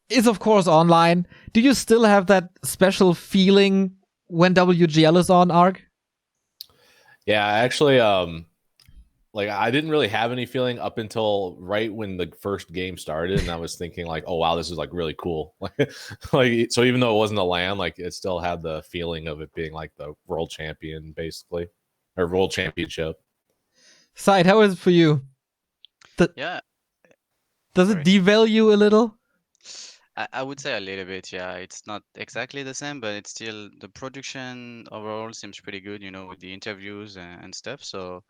is, of course, online. Do you still have that special feeling when WGL is on, Ark? Yeah, actually, like I didn't really have any feeling up until right when the first game started, and I was thinking like, oh wow, this is like really cool. Like so even though it wasn't a LAN, like it still had the feeling of it being like the world champion, basically, or world championship. SyDe, how is it for you? Yeah, Does it sorry. devalue a little? I would say a little bit, yeah. It's not exactly the same, but it's still the production overall seems pretty good, with the interviews and stuff. So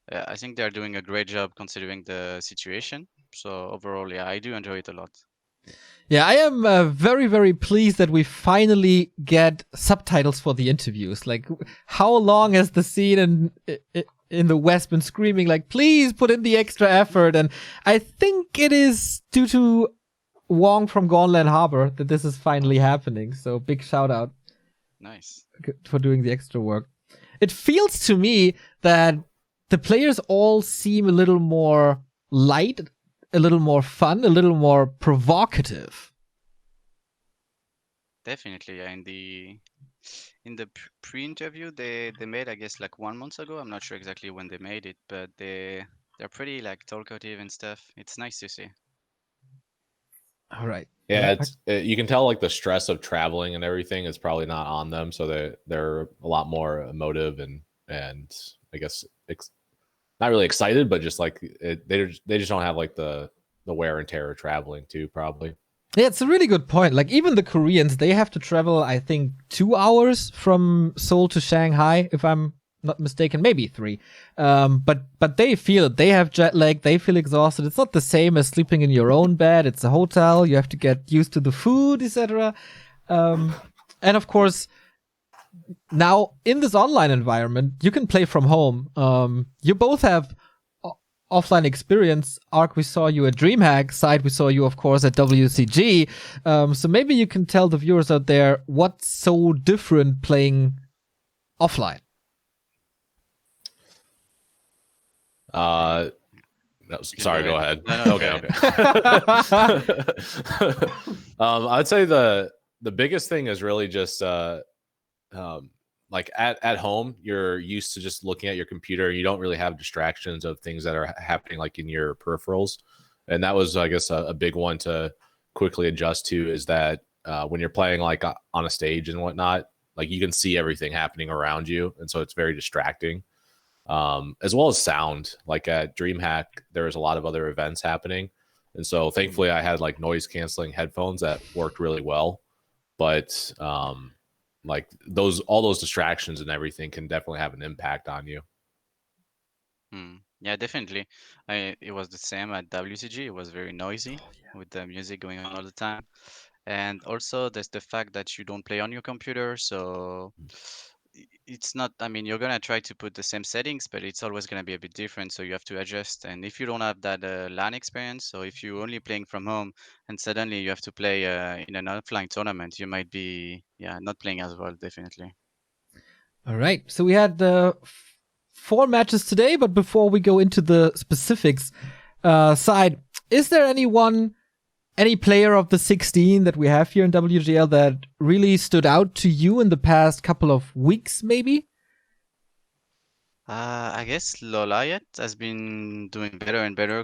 I think they're doing a great job considering the situation. So overall, yeah, I do enjoy it a lot. Yeah, I am very, very pleased that we finally get subtitles for the interviews. Like, how long has the scene in the West been screaming, like, please put in the extra effort? And I think it is due to Wong from Gauntlet Harbor that this is finally happening. So big shout out. Nice. For doing the extra work. It feels to me that the players all seem a little more light, a little more fun, a little more provocative. Definitely, yeah. In the pre-interview they made, I guess, like 1 month ago. I'm not sure exactly when they made it, but they're pretty like talkative and stuff. It's nice to see. All right. Yeah, you can tell like the stress of traveling and everything is probably not on them, so they're a lot more emotive and I guess not really excited, but just like they just don't have like the wear and tear of traveling too, probably. Yeah, it's a really good point. Like even the Koreans, they have to travel, I think, 2 hours from Seoul to Shanghai, if I'm not mistaken, maybe 3. But they feel it. They have jet lag. They feel exhausted. It's not the same as sleeping in your own bed. It's a hotel. You have to get used to the food, etc. And of course, now in this online environment, you can play from home. You both have offline experience. Ark, we saw you at DreamHack. SyDe, we saw you, of course, at WCG. So maybe you can tell the viewers out there what's so different playing offline. No, sorry, go ahead. No, okay. I'd say the biggest thing is really just like at home, you're used to just looking at your computer. You don't really have distractions of things that are happening like in your peripherals. And that was, I guess, a big one to quickly adjust to, is that when you're playing like on a stage and whatnot, like you can see everything happening around you. And so it's very distracting. As well as sound. Like at DreamHack, there was a lot of other events happening. And so thankfully I had like noise canceling headphones that worked really well. But like all those distractions and everything can definitely have an impact on you. Yeah, definitely. It was the same at WCG. It was very noisy with the music going on all the time. And also there's the fact that you don't play on your computer, so it's not, I mean, you're gonna try to put the same settings, but it's always gonna be a bit different, so you have to adjust. And if you don't have that LAN experience, so if you're only playing from home and suddenly you have to play in an offline tournament, you might be not playing as well, definitely. All right, so we had 4 matches today, but before we go into the specifics, SyDe, is there any player of the 16 that we have here in WGL that really stood out to you in the past couple of weeks, maybe? I guess LawLiet has been doing better and better.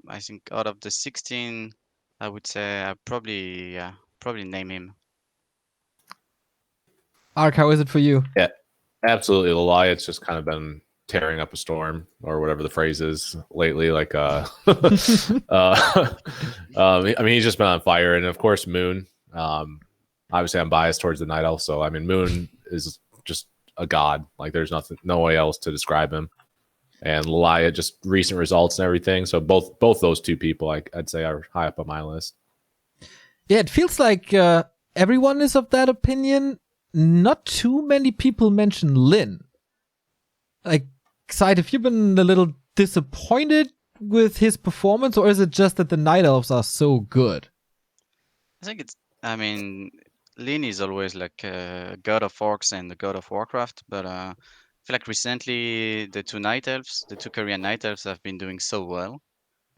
I think out of the 16, I would say I probably name him. Ark, how is it for you? Yeah, absolutely. LawLiet's just kind of been tearing up a storm, or whatever the phrase is lately. Like, I mean, he's just been on fire. And of course, Moon. Obviously, I'm biased towards the Night Elf, so I mean, Moon is just a god. Like, there's no way else to describe him. And LawLiet, just recent results and everything. So both those two people, I'd say, are high up on my list. Yeah, it feels like everyone is of that opinion. Not too many people mention Lin. Like, SyDe, have you been a little disappointed with his performance, or is it just that the Night Elves are so good? I think I mean, Lin is always like a god of orcs and the god of Warcraft, but I feel like recently the two Korean Night Elves have been doing so well.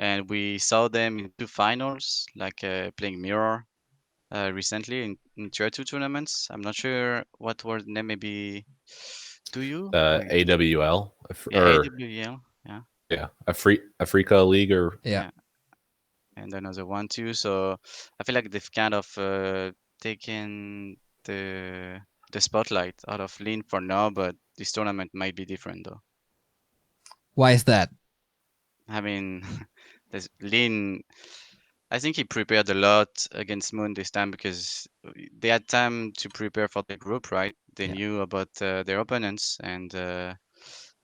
And we saw them in 2 finals, like playing Mirror recently in tier 2 tournaments. I'm not sure what word name. Maybe do you? Wait. AWL Yeah, or AWL. Yeah, yeah, Africa League or Yeah. yeah, and another one too. So I feel like they've kind of taken the the spotlight out of Lin for now, but this tournament might be different though. Why is that? I mean, there's Lin. I think he prepared a lot against Moon this time because they had time to prepare for the group, right? They Yeah. knew about their opponents, and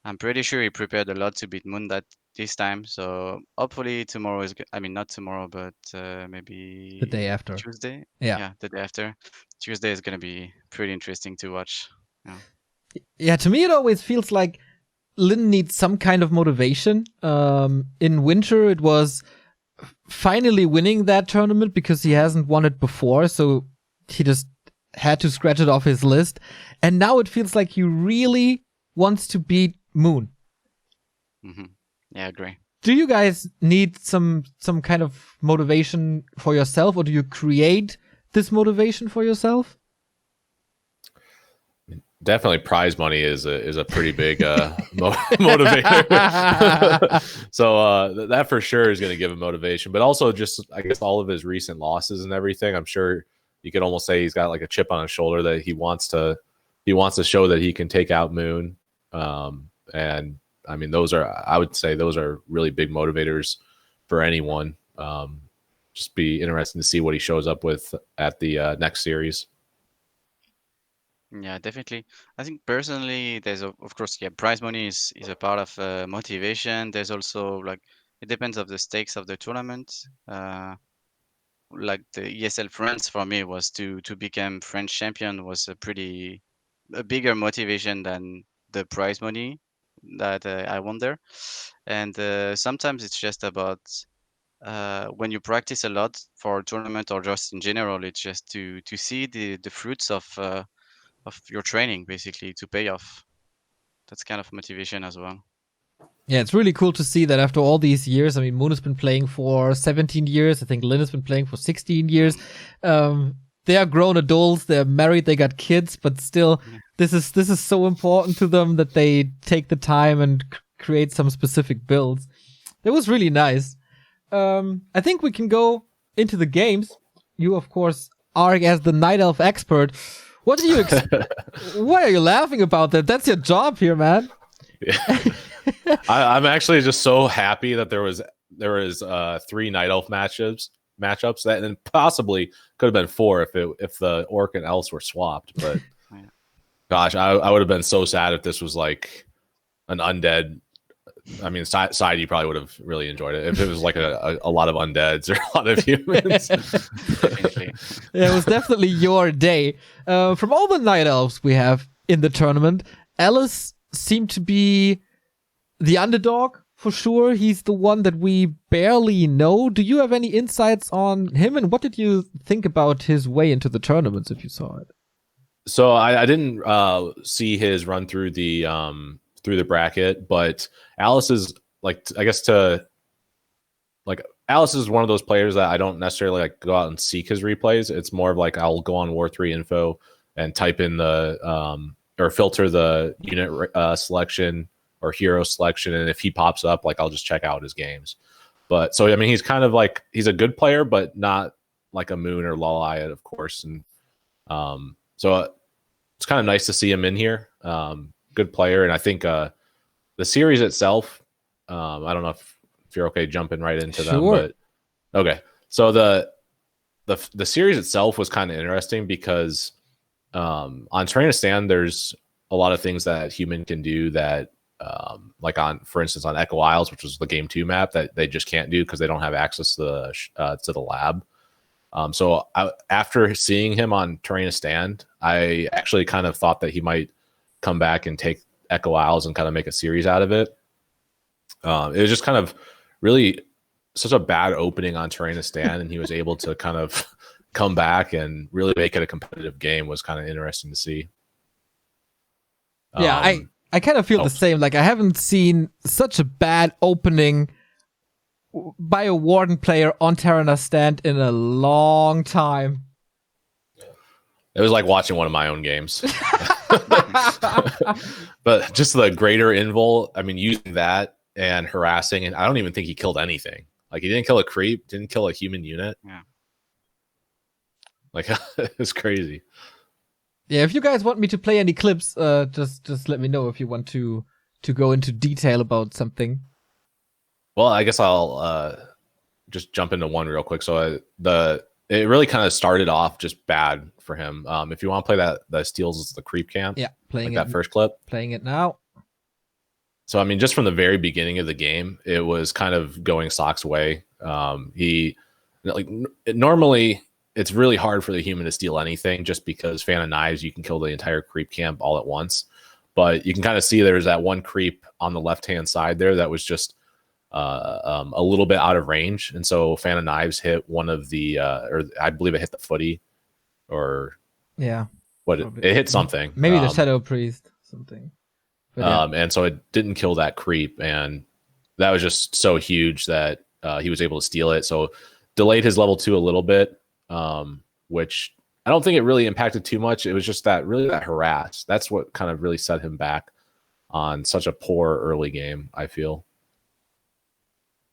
I'm pretty sure he prepared a lot to beat Moon that this time. So hopefully tomorrow is. I mean, not tomorrow, but The day maybe after. Tuesday. Yeah. Yeah, the day after. Tuesday is gonna be pretty interesting to watch. Yeah. Yeah, to me it always feels like Lin needs some kind of motivation. In winter it was finally winning that tournament because he hasn't won it before, so he just had to scratch it off his list. And now it feels like he really wants to beat Moon. hmm Yeah, I agree. Do you guys need some kind of motivation for yourself, or do you create this motivation for yourself? definitely prize money is a pretty big motivator. So that for sure is going to give him motivation, but also just I guess all of his recent losses and everything. I'm sure you could almost say he's got like a chip on his shoulder that he wants to show that he can take out Moon. And I mean, I would say those are really big motivators for anyone. Just be interesting to see what he shows up with at the next series. Yeah, definitely. I think personally, of course, yeah, prize money is a part of motivation. There's also like it depends of the stakes of the tournament. Like the ESL France for me was to become French champion was a bigger motivation than the prize money that I won there. And sometimes it's just about when you practice a lot for a tournament or just in general, it's just to see the fruits of your training basically to pay off. That's kind of motivation as well. Yeah, it's really cool to see that after all these years. I mean, Moon has been playing for 17 years. I think Lin has been playing for 16 years. They are grown adults. They're married. They got kids. But still, this is so important to them that they take the time and create some specific builds. It was really nice. I think we can go into the games. You, of course, are as the Night Elf expert. What do you? Why are you laughing about that? That's your job here, man. Yeah. I'm actually just so happy that there was 3 Night Elf matchups that, and possibly could have been 4 if the Orc and Elves were swapped. But gosh, I would have been so sad if this was like an undead. I mean, SyDe probably would have really enjoyed it if it was like a lot of undeads or a lot of humans. Yeah, it was definitely your day. From all the Night Elves we have in the tournament, Alice seemed to be the underdog for sure. He's the one that we barely know. Do you have any insights on him, and what did you think about his way into the tournaments if you saw it? So I didn't see his run through the bracket, but Alice is Alice is one of those players that I don't necessarily like go out and seek his replays. It's more of like I'll go on War3 info and type in the or filter the unit selection or hero selection, and if he pops up, like I'll just check out his games. But so I mean, he's kind of like he's a good player, but not like a Moon or LawLiet, of course. And so it's kind of nice to see him in here. Good player, and I think the series itself. I don't know if you're okay jumping right into them, but okay. So the series itself was kind of interesting because on Train to Stand, there's a lot of things that human can do that. Like for instance, on Echo Isles, which was the game 2 map, that they just can't do because they don't have access to the lab. So after seeing him on Terrain to Stand, I actually kind of thought that he might come back and take Echo Isles and kind of make a series out of it. It was just kind of really such a bad opening on Terrain to Stand, and he was able to kind of come back and really make it a competitive game. Was kind of interesting to see. Yeah, I kind of feel the same. Like, I haven't seen such a bad opening by a Warden player on Terran Stand in a long time. It was like watching one of my own games. But just the greater invul, I mean, using that and harassing, and I don't even think he killed anything. Like, he didn't kill a creep, didn't kill a human unit. Yeah. Like, it's crazy. Yeah, if you guys want me to play any clips, just let me know if you want to go into detail about something. Well, I guess I'll just jump into one real quick. So it really kind of started off just bad for him. If you want to play that steals the creep camp, Yeah, playing like that first clip. Playing it now. So I mean, just from the very beginning of the game, it was kind of going Sock's way. Normally it's really hard for the human to steal anything, just because Fan of Knives, you can kill the entire creep camp all at once. But you can kind of see there's that one creep on the left-hand side there that was just a little bit out of range. And so Fan of Knives hit one of the, or I believe it hit the footy, or yeah, what it hit something. Maybe the Shadow Priest, something. But yeah. And so it didn't kill that creep. And that was just so huge that he was able to steal it. So delayed his level 2 a little bit, which I don't think it really impacted too much. It was just that harass. That's what kind of really set him back on such a poor early game, I feel.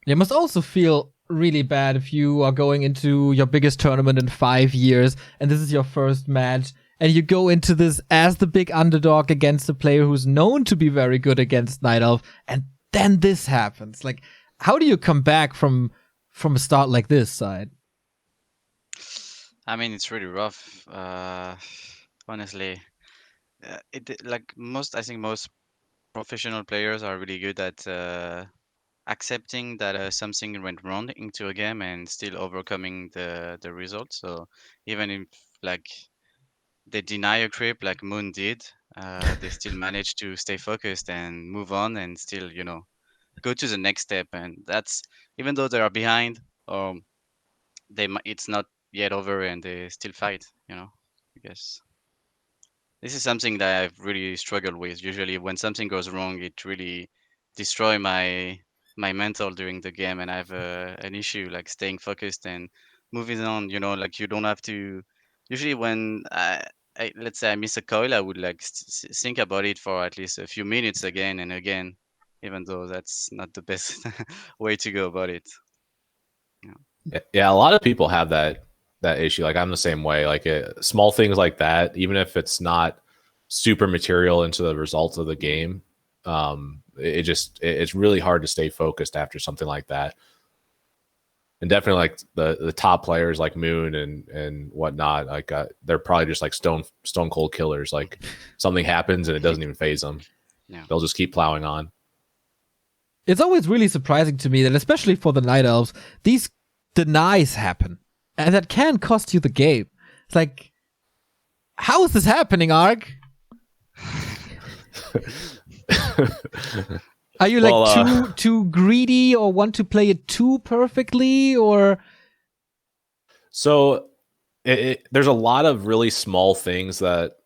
It must also feel really bad if you are going into your biggest tournament in 5 years and this is your first match and you go into this as the big underdog against a player who's known to be very good against Night Elf, and then this happens. Like, how do you come back from a start like this, SyDe? I mean, it's really rough. Honestly, I think most professional players are really good at accepting that something went wrong into a game and still overcoming the result. So even if like they deny a creep like Moon did, they still manage to stay focused and move on and still, go to the next step. And that's even though they are behind, it's not yet over and they still fight. I guess this is something that I've really struggled with. Usually, when something goes wrong, it really destroy my mental during the game, and I have an issue like staying focused and moving on. Like you don't have to. Usually, when let's say I miss a coil, I would like think about it for at least a few minutes again and again, even though that's not the best way to go about it. Yeah, a lot of people have that issue. Like, I'm the same way. Like, small things like that, even if it's not super material into the results of the game, it's really hard to stay focused after something like that. And definitely like the top players like Moon and whatnot, like they're probably just like stone cold killers. Like, something happens and it doesn't even phase them. Yeah. They'll just keep plowing on. It's always really surprising to me that, especially for the Night Elves, these denies happen. And that can cost you the game. It's like, how is this happening, Ark? Are you like too greedy or want to play it too perfectly, or? So there's a lot of really small things that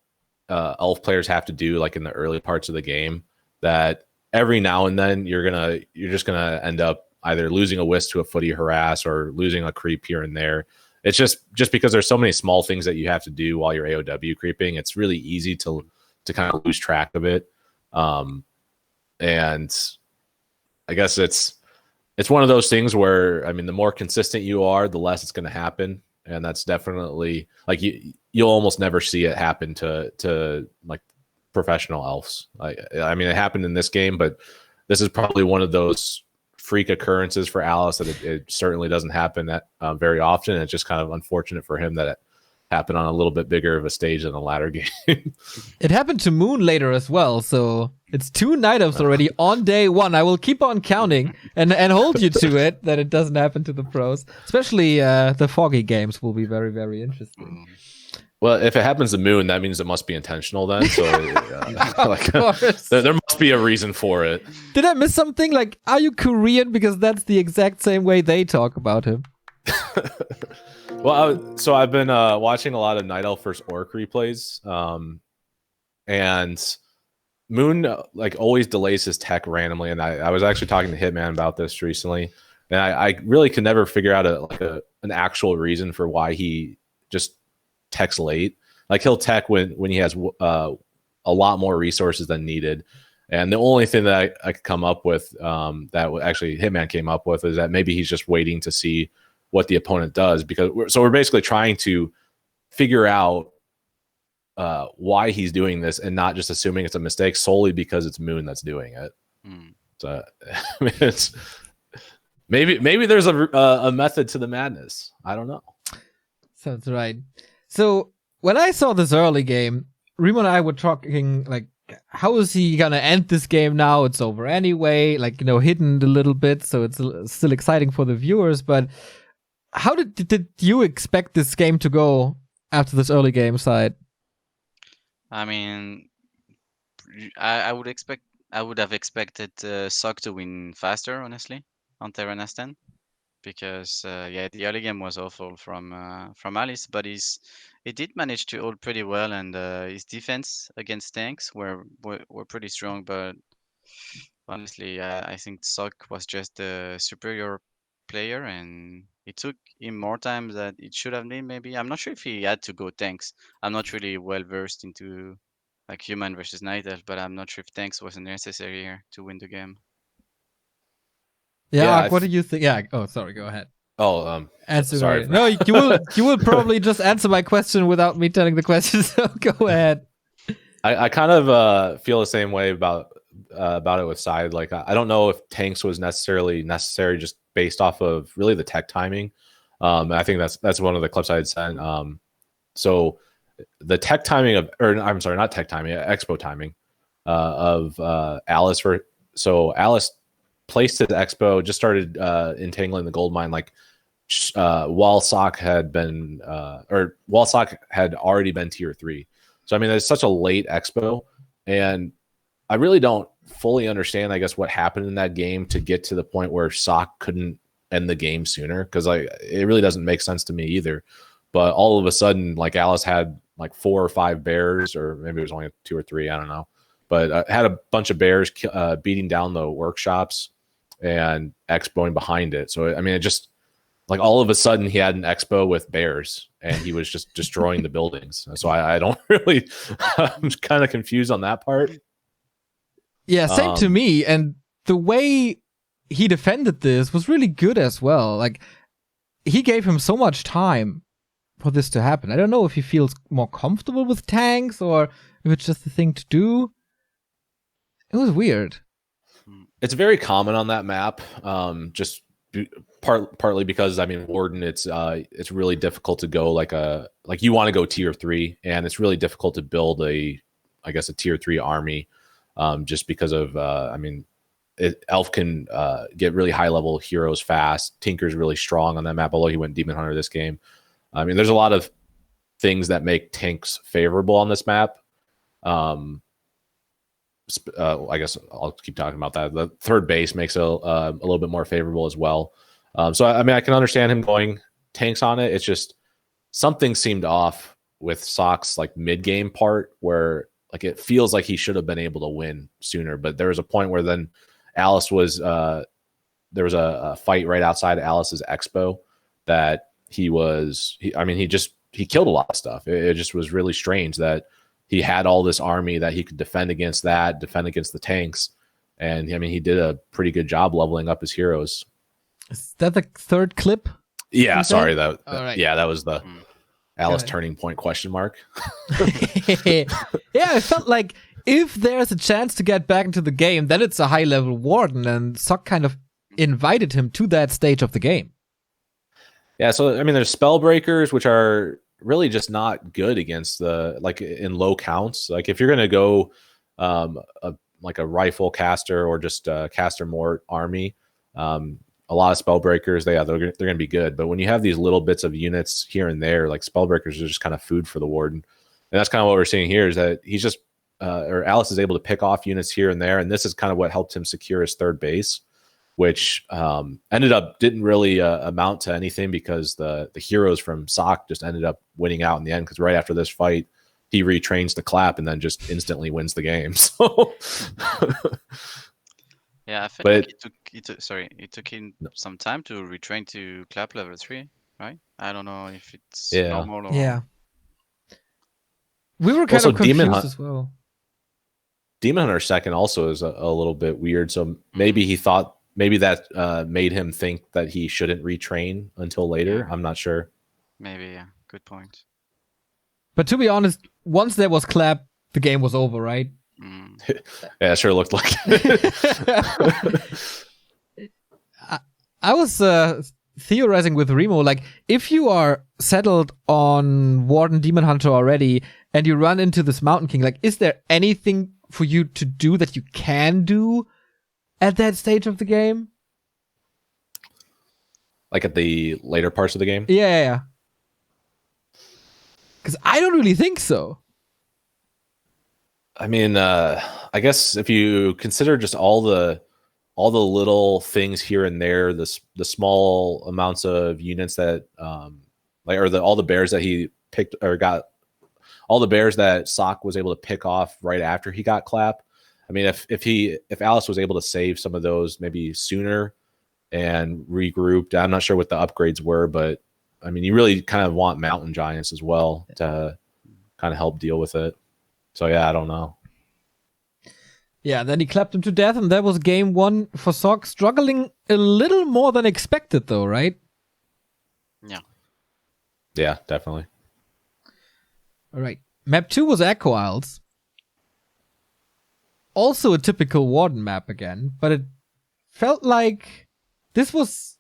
elf players have to do, like in the early parts of the game, that every now and then you're just gonna end up either losing a wisp to a footy harass or losing a creep here and there. It's just because there's so many small things that you have to do while you're AOW creeping. It's really easy to kind of lose track of it. And I guess it's one of those things where, I mean, the more consistent you are, the less it's going to happen. And that's definitely like you'll almost never see it happen to like professional elves. I mean, it happened in this game, but this is probably one of those freak occurrences for Alice that it certainly doesn't happen that very often. And it's just kind of unfortunate for him that it happened on a little bit bigger of a stage than the latter game. It happened to Moon later as well, so it's 2 Night Elves already on day 1. I will keep on counting and hold you to it that it doesn't happen to the pros. Especially the Foggy games will be very, very interesting. Well, if it happens to Moon, that means it must be intentional then. So there must be a reason for it. Did I miss something? Like, are you Korean? Because that's the exact same way they talk about him. Well, so I've been watching a lot of Night Elf vs. Orc replays, and Moon like always delays his tech randomly. And I was actually talking to Hitman about this recently, and I really could never figure out an actual reason for why he just techs late. Like he'll tech when he has a lot more resources than needed. And the only thing that I could come up with that actually Hitman came up with is that maybe he's just waiting to see what the opponent does, because we're basically trying to figure out why he's doing this and not just assuming it's a mistake solely because it's Moon that's doing it. So I mean, it's maybe there's a method to the madness. I don't know. Sounds right. So when I saw this early game, Remo and I were talking like, how is he gonna end this game now? It's over anyway. Like, hidden a little bit, so it's still exciting for the viewers. But how did you expect this game to go after this early game side? I mean, I would have expected Sock to win faster, honestly, on Terra Nestan, because the early game was awful from Alice, but he did manage to hold pretty well, and his defense against tanks were pretty strong. But honestly, I think Sock was just a superior player, and it took him more time than it should have been. Maybe I'm not sure if he had to go tanks. I'm not really well versed into like human versus night elf, but I'm not sure if tanks was necessary here to win the game. Yeah, Ark, what do you think? Yeah. Oh, sorry. Go ahead. Oh, answer. Sorry. No, you will probably just answer my question without me telling the question. So go ahead. I kind of feel the same way about it with SyDe. Like I don't know if tanks was necessary just based off of really the tech timing. I think that's one of the clips I had sent. So the tech timing I'm sorry, not tech timing, expo timing of Alice. So Alice placed his expo, just started entangling the gold mine like while Sock had been while Sock had already been tier 3. So I mean, there's such a late expo, and I really don't fully understand, I guess, what happened in that game to get to the point where Sock couldn't end the game sooner, because it really doesn't make sense to me either. But all of a sudden, like Alice had like 4 or 5 bears, or maybe it was only 2 or 3, I don't know, but had a bunch of bears beating down the workshops and expoing behind it. So I mean, it just like all of a sudden he had an expo with bears and he was just destroying the buildings. So I don't really, I'm kind of confused on that part. Yeah, same to me. And the way he defended this was really good as well. Like, he gave him so much time for this to happen. I don't know if he feels more comfortable with tanks or if it's just the thing to do. It was weird. It's very common on that map, just partly because I mean Warden, it's really difficult to go like you want to go tier 3, and it's really difficult to build a tier 3 army, just because of I mean Elf can get really high level heroes fast. Tinker's really strong on that map, although he went Demon Hunter this game. I mean, there's a lot of things that make tanks favorable on this map. I guess I'll keep talking about that. The third base makes it a little bit more favorable as well. So I mean, I can understand him going tanks on it. It's just something seemed off with Sock's like mid game part, where like it feels like he should have been able to win sooner. But there was a point where then Alice was there was a fight right outside Alice's expo that he killed a lot of stuff. It just was really strange that he had all this army that he could defend against the tanks. And I mean, he did a pretty good job leveling up his heroes. Is that the third clip? Yeah, sorry. Right. Yeah, that was the Alice turning point question mark. Yeah, I felt like if there's a chance to get back into the game, then it's a high level Warden, and Sock kind of invited him to that stage of the game. Yeah, so I mean, there's Spellbreakers, which are really just not good against in low counts. Like if you're gonna go like a rifle caster or just a caster mort army, a lot of Spellbreakers, they're gonna be good. But when you have these little bits of units here and there, like Spellbreakers are just kind of food for the Warden. And that's kind of what we're seeing here, is that he's just or Alice is able to pick off units here and there, and this is kind of what helped him secure his third base, which didn't really amount to anything, because the heroes from Sock just ended up winning out in the end, because right after this fight, he retrains the clap and then just instantly wins the game. So yeah, I feel like it took him some time to retrain to clap level 3, right? I don't know if it's normal or... Yeah. We were kind Also, of confused as well. Demon Hunter second also is a little bit weird. So maybe he thought that made him think that he shouldn't retrain until later. Yeah. I'm not sure. Maybe, yeah. Good point. But to be honest, once there was clap, the game was over, right? Yeah, it sure looked like I was theorizing with Remo, like, if you are settled on Warden Demon Hunter already and you run into this Mountain King, like, is there anything for you to do that you can do at that stage of the game? like at the later parts of the game. Yeah. Because I don't really think so. I mean, I guess if you consider just all the little things here and there, the small amounts of units that all the bears that he picked or got, all the bears that Sock was able to pick off right after he got clap. I mean, if Alice was able to save some of those maybe sooner and regrouped, I'm not sure what the upgrades were, but I mean, you really kind of want mountain giants as well to kind of help deal with it. So yeah, I don't know. Yeah, then he clapped him to death, and that was game one for Sock, struggling a little more than expected, though, right? Yeah, definitely. All right. Map 2 was Echo Isles. Also a typical Warden map again, but it felt like this was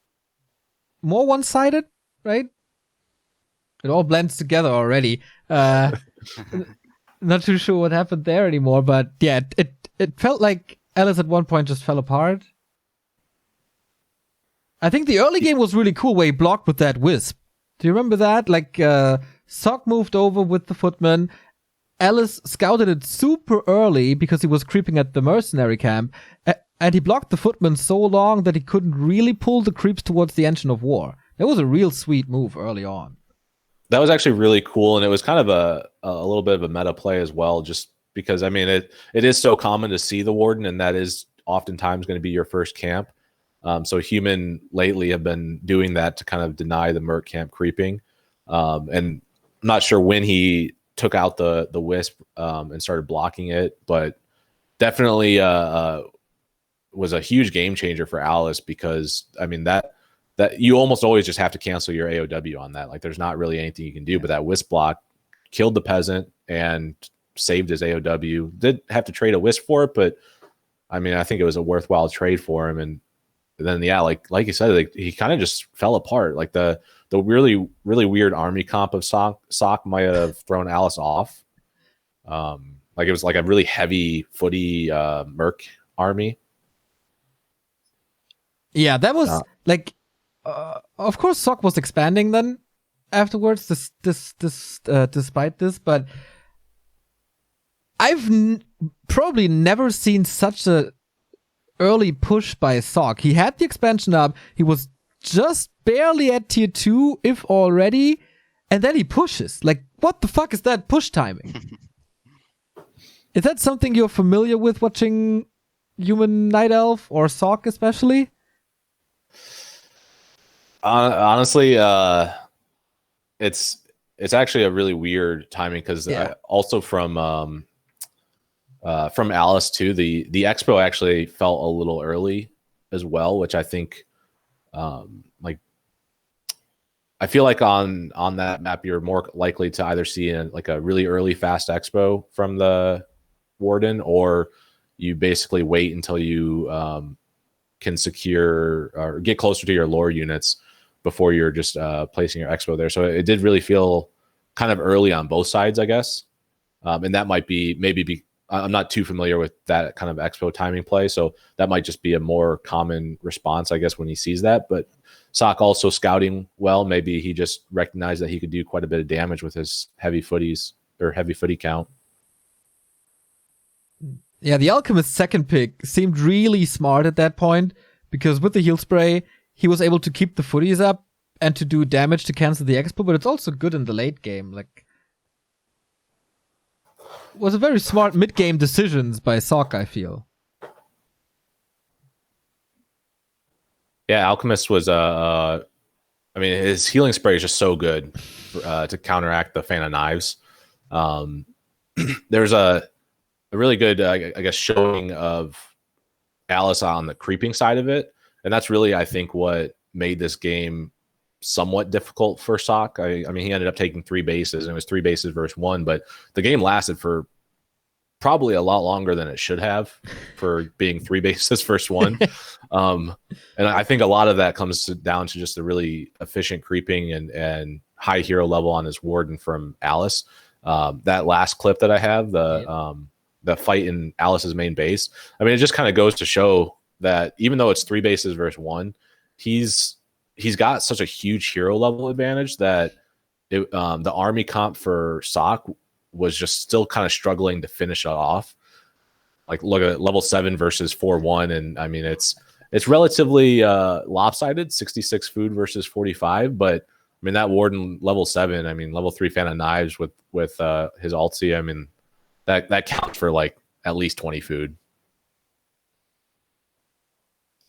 more one-sided, right? It all blends together already. Not too sure what happened there anymore, but yeah, it felt like Alice at one point just fell apart. I think the early game was really cool where he blocked with that wisp. Do you remember that? Like, Sock moved over with the footman. Alice scouted it super early because he was creeping at the mercenary camp, and he blocked the footman so long that he couldn't really pull the creeps towards the engine of war. That was a real sweet move early on. That was actually really cool, and it was kind of a little bit of a meta play as well, just because, I mean, it is so common to see the Warden, and that is oftentimes going to be your first camp. So Human lately have been doing that to kind of deny the Merc camp creeping. And I'm not sure when he took out the Wisp and started blocking it, but definitely was a huge game changer for Alice, because, I mean, that you almost always just have to cancel your AOW on that. Like, there's not really anything you can do, but that Wisp block killed the peasant and saved his AOW. Did have to trade a Wisp for it, but I mean, I think it was a worthwhile trade for him. And then, yeah, like you said, like, he kind of just fell apart. Like the really, really weird army comp of Sock might have thrown Alice off. Like, it was like a really heavy footy Merc army. Yeah, that was like, of course, Sock was expanding then afterwards, despite this, but I've probably never seen such a early push by Sock. He had the expansion up, he was just barely at tier 2, if already, and then he pushes. Like, what the fuck is that push timing? Is that something you're familiar with watching Human Night Elf or Sock especially? Honestly, it's actually a really weird timing, because also from Alice too, the expo actually felt a little early as well, which I think, like, I feel like on that map you're more likely to either see like a really early fast expo from the Warden, or you basically wait until you can secure or get closer to your lore units before you're just placing your expo there. So it did really feel kind of early on both sides, I guess. And that might be I'm not too familiar with that kind of expo timing play, so that might just be a more common response, I guess, when he sees that. But Sock also scouting well. Maybe he just recognized that he could do quite a bit of damage with his heavy footies or heavy footy count. Yeah, the Alchemist's second pick seemed really smart at that point, because with the heal spray, he was able to keep the footies up and to do damage to cancel the expo, but it's also good in the late game. Like, was a very smart mid-game decisions by Sock, I feel. Yeah, Alchemist was I mean, his healing spray is just so good to counteract the Fan of Knives. there's a really good, I guess, showing of Alice on the creeping side of it, and that's really, I think, what made this game somewhat difficult for Sock. I mean, he ended up taking 3 bases, and it was 3 bases versus 1, but the game lasted for probably a lot longer than it should have for being 3 bases versus 1. And I think a lot of that comes down to just a really efficient creeping and high hero level on his Warden from Alice. That last clip that I have, the fight in Alice's main base, I mean, it just kind of goes to show that even though it's 3 bases versus 1, he's got such a huge hero level advantage that the army comp for Sock was just still kind of struggling to finish it off. Like, look at level 7 versus 4-1, and I mean, it's relatively lopsided, 66 food versus 45, but I mean, that Warden level 7, I mean, level 3 Fan of Knives with his ulti, I mean, that counts for like at least 20 food.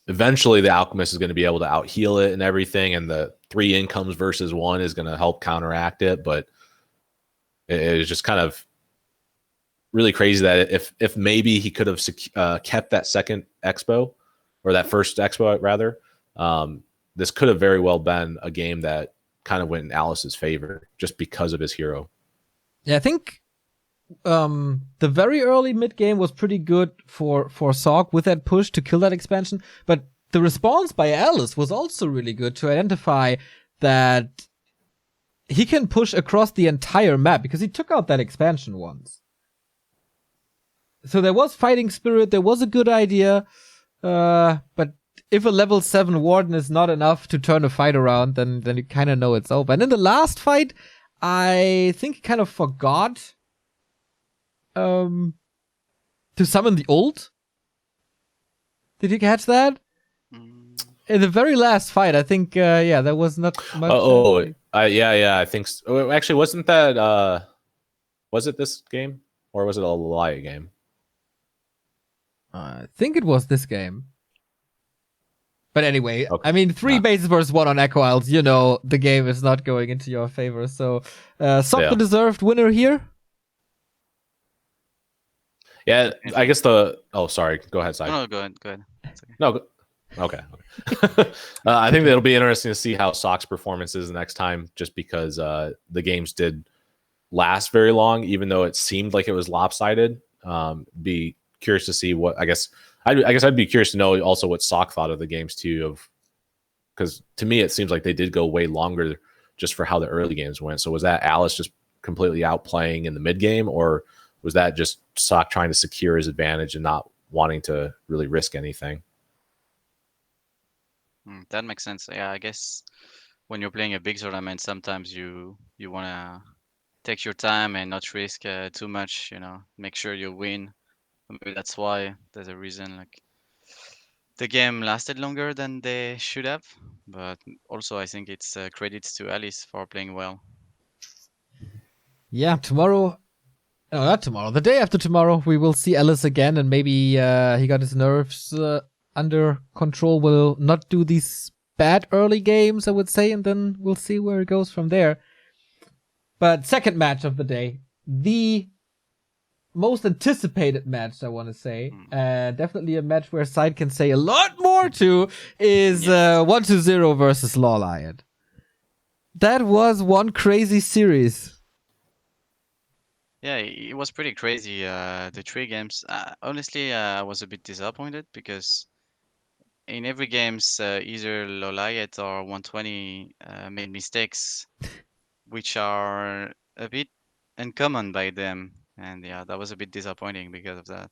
Eventually, the Alchemist is going to be able to out heal it and everything, and the 3 incomes versus 1 is going to help counteract it. But it is just kind of really crazy that if maybe he could have kept that second expo, or that first expo rather, this could have very well been a game that kind of went in Alice's favor just because of his hero. Yeah, I think the very early mid game was pretty good for Sorg with that push to kill that expansion, but the response by Alice was also really good to identify that he can push across the entire map because he took out that expansion once. So there was fighting spirit, there was a good idea, but if a level 7 Warden is not enough to turn a fight around, then you kind of know it's over. And in the last fight, I think he kind of forgot to summon the ult. Did you catch that? In the very last fight, I think, there was not much. Yeah, I think so. Actually, wasn't that, was it this game? Or was it a LawLiet game? I think it was this game. But anyway, okay. I mean, 3 bases versus 1 on Echo Isles, you know, the game is not going into your favor. So, the deserved winner here. Yeah, I guess oh, sorry. Go ahead, Sy. No, go ahead. Okay. No, okay. I think it'll be interesting to see how Sock's performance is next time, just because the games did last very long, even though it seemed like it was lopsided. Be curious to see what, I guess I'd be curious to know also what Sock thought of the games too, because to me it seems like they did go way longer just for how the early games went. So was that Alice just completely outplaying in the mid game, or was that just Sock trying to secure his advantage and not wanting to really risk anything? That makes sense. Yeah, I guess when you're playing a big tournament, sometimes you want to take your time and not risk too much, you know, make sure you win. Maybe that's why there's a reason like the game lasted longer than they should have. But also, I think it's credits to Alice for playing well. Yeah, tomorrow. No, not tomorrow. The day after tomorrow, we will see Alice again, and maybe he got his nerves under control. Will not do these bad early games, I would say, and then we'll see where it goes from there. But second match of the day, the most anticipated match, I want to say, definitely a match where SyDe can say a lot more to, is 1-0 versus LawLiet. That was one crazy series. Yeah, it was pretty crazy. The 3 games. Honestly, I was a bit disappointed because in every games, either LawLiet or 120 made mistakes, which are a bit uncommon by them. And yeah, that was a bit disappointing because of that.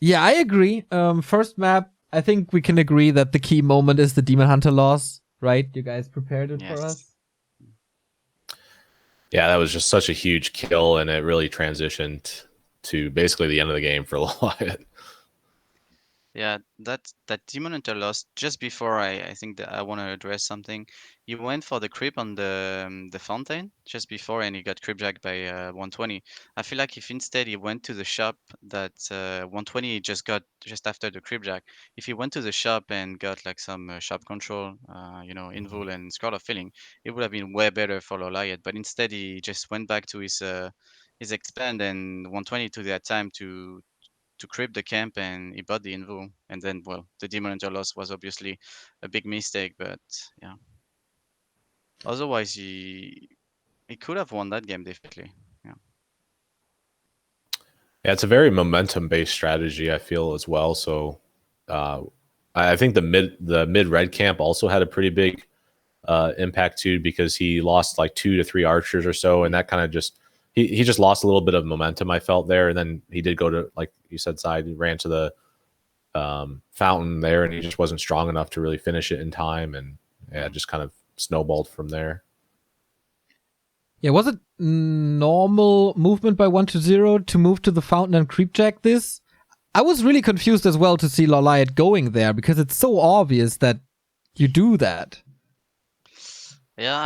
Yeah, I agree. First map, I think we can agree that the key moment is the Demon Hunter loss, right? You guys prepared it for us? Yeah, that was just such a huge kill, and it really transitioned to basically the end of the game for LawLiet. Yeah, that Demon Hunter lost just before I think that I want to address something. He went for the creep on the fountain just before, and he got creepjacked by 120. I feel like if instead he went to the shop, that 120 he just got just after the creepjack. If he went to the shop and got like some shop control, invul and scroll of filling, it would have been way better for LawLiet. But instead he just went back to his expand, and 120 took that time to creep the camp, and he bought the invo. And then, well, the Demon Hunter loss was obviously a big mistake, but yeah. Otherwise, he could have won that game definitely. Yeah. Yeah, it's a very momentum based strategy, I feel, as well. So I think the mid red camp also had a pretty big impact too, because he lost like 2 to 3 archers or so, and that kind of just he just lost a little bit of momentum, I felt, there. And then he did go to, like you said, side, he ran to the fountain there, and he just wasn't strong enough to really finish it in time, and yeah, it just kind of snowballed from there. Yeah, was it normal movement by 1-0 to move to the fountain and creepjack this? I was really confused as well to see LawLiet going there, because it's so obvious that you do that. Yeah,